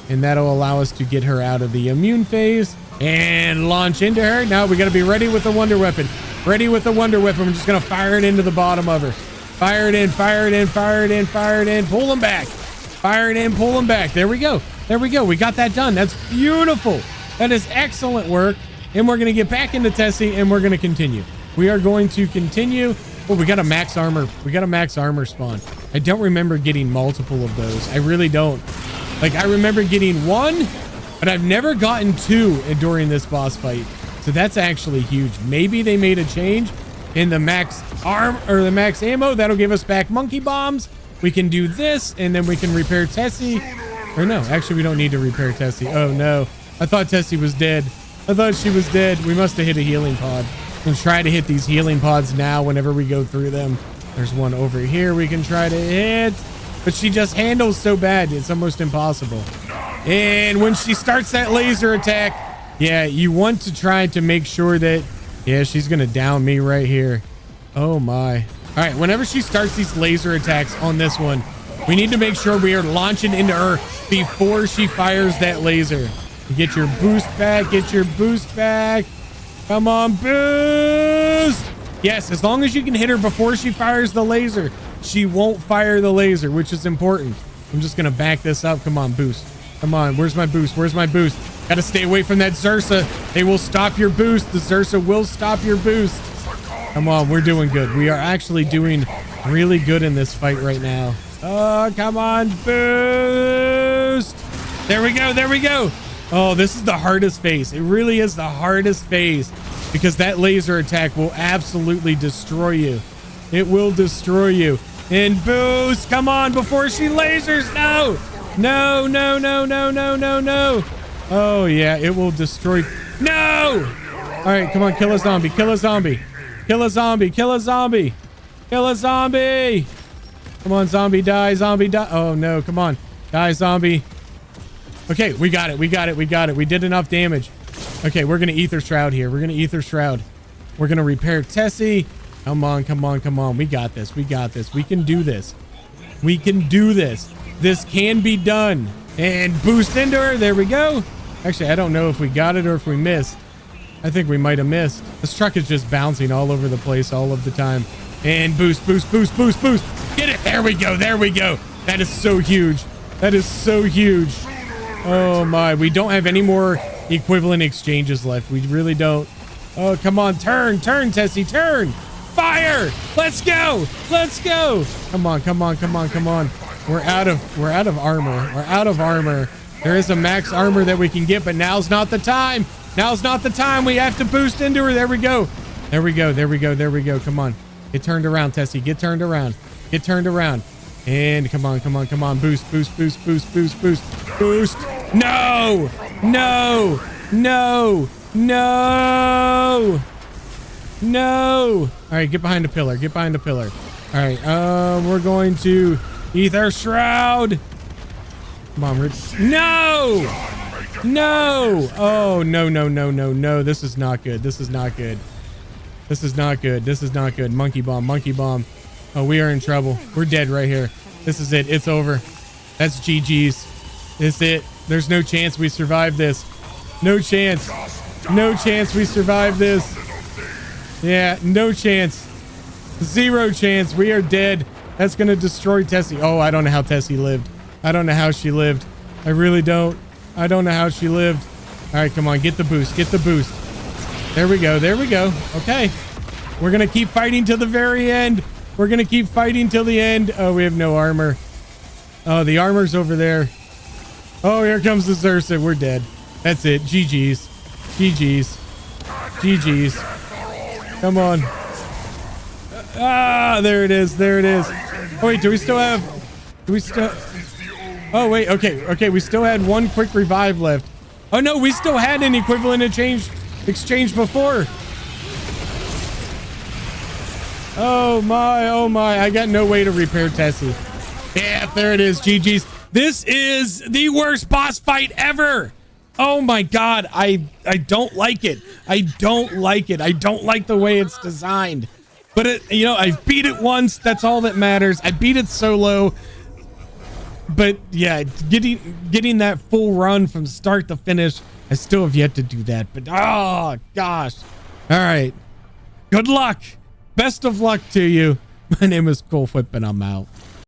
And that'll allow us to get her out of the immune phase and launch into her. Now we got to be ready with the wonder weapon. Ready with the wonder weapon. We're just going to fire it into the bottom of her. Fire it in, fire it in, fire it in, fire it in. Pull them back. Fire it in, pull them back. There we go. There we go. We got that done. That's beautiful. That is excellent work. And we're going to get back into Tessie and we're going to continue. We are going to continue. Oh, we got a max armor. We got a max armor spawn. I don't remember getting multiple of those. I really don't. Like, I remember getting 1, but I've never gotten 2 during this boss fight. So that's actually huge. Maybe they made a change in the max arm or the max ammo. That'll give us back monkey bombs. We can do this and then we can repair Tessie. Or no, actually we don't need to repair Tessie. Oh no. I thought Tessie was dead. I thought she was dead. We must have hit a healing pod. We'll try to hit these healing pods now whenever we go through them. There's one over here we can try to hit. But she just handles so bad. It's almost impossible. And when she starts that laser attack, yeah, you want to try to make sure that, yeah, she's going to down me right here. Oh my. All right, whenever she starts these laser attacks on this one, we need to make sure we are launching into her before she fires that laser. Get your boost back. Get your boost back. Come on, boost. Yes, as long as you can hit her before she fires the laser, she won't fire the laser, which is important. I'm just going to back this up. Come on, boost. Come on. Where's my boost? Where's my boost? Got to stay away from that Zersa. They will stop your boost. The Zersa will stop your boost. Come on. We're doing good. We are actually doing really good in this fight right now. Oh, come on. Boost. There we go. There we go. Oh, this is the hardest phase. It really is the hardest phase because that laser attack will absolutely destroy you. It will destroy you. And boost. Come on before she lasers. No. No, no, no, no, no, no, no. Oh, yeah. It will destroy. No. All right. Come on. Kill a zombie. Kill a zombie. Kill a zombie. Kill a zombie. Kill a zombie. Come on, zombie. Die. Zombie. Die. Oh, no. Come on. Die, zombie. Okay. We got it. We got it. We got it. We did enough damage. Okay. We're going to Ether Shroud here. We're going to Ether Shroud. We're going to repair Tessie. Come on. Come on. Come on. We got this. We got this. We can do this. We can do this. This can be done. And boost into her. There we go. Actually, I don't know if we got it or if we missed. I think we might have missed. This truck is just bouncing all over the place all of the time. And boost, boost, boost, boost, boost. Get it. There we go. There we go. That is so huge. That is so huge. Oh my. We don't have any more equivalent exchanges left. We really don't. Oh, come on. Turn, turn, Tessie, turn. Fire. Let's go. Let's go. Come on, come on, come on, come on. We're out of armor. We're out of armor. There is a max armor that we can get, but now's not the time. Now's not the time. We have to boost into her. There we go. There we go. There we go. There we go. Come on. Get turned around, Tessie. Get turned around. Get turned around. And come on, come on, come on. Boost, boost, boost, boost, boost, boost, boost. No, no, no, no, no. All right, get behind the pillar. Get behind the pillar. All right, we're going to Ether Shroud. Come on, Rich. No, no. Oh, no, no, no, no, no. This is not good. This is not good. This is not good. This is not good. Monkey bomb, monkey bomb. Oh, we are in trouble. We're dead right here. This is it. It's over. That's GG's. It's it. There's no chance we survive this. No chance. No chance we survive this. Yeah, no chance. Zero chance. We are dead. That's going to destroy Tessie. Oh, I don't know how Tessie lived. I don't know how she lived. I really don't. I don't know how she lived. All right, come on. Get the boost. Get the boost. There we go. There we go. Okay. We're going to keep fighting till the very end. We're going to keep fighting till the end. Oh, we have no armor. Oh, the armor's over there. Oh, here comes the Zersa. We're dead. That's it. GG's. GG's. GG's. Come on. Ah, there it is. There it is. Oh, wait, do we still have... Do we still... Oh, wait. Okay. Okay, we still had one quick revive left. Oh, no, we still had an equivalent exchange before. Oh, my. Oh, my. I got no way to repair Tessie. Yeah, there it is. GG's. This is the worst boss fight ever. Oh my God. I don't like it. I don't like it. I don't like the way it's designed. But I beat it once. That's all that matters. I beat it solo. But yeah, getting that full run from start to finish, I still have yet to do that. But oh gosh. All right. Good luck. Best of luck to you. My name is Cool Whip and I'm out.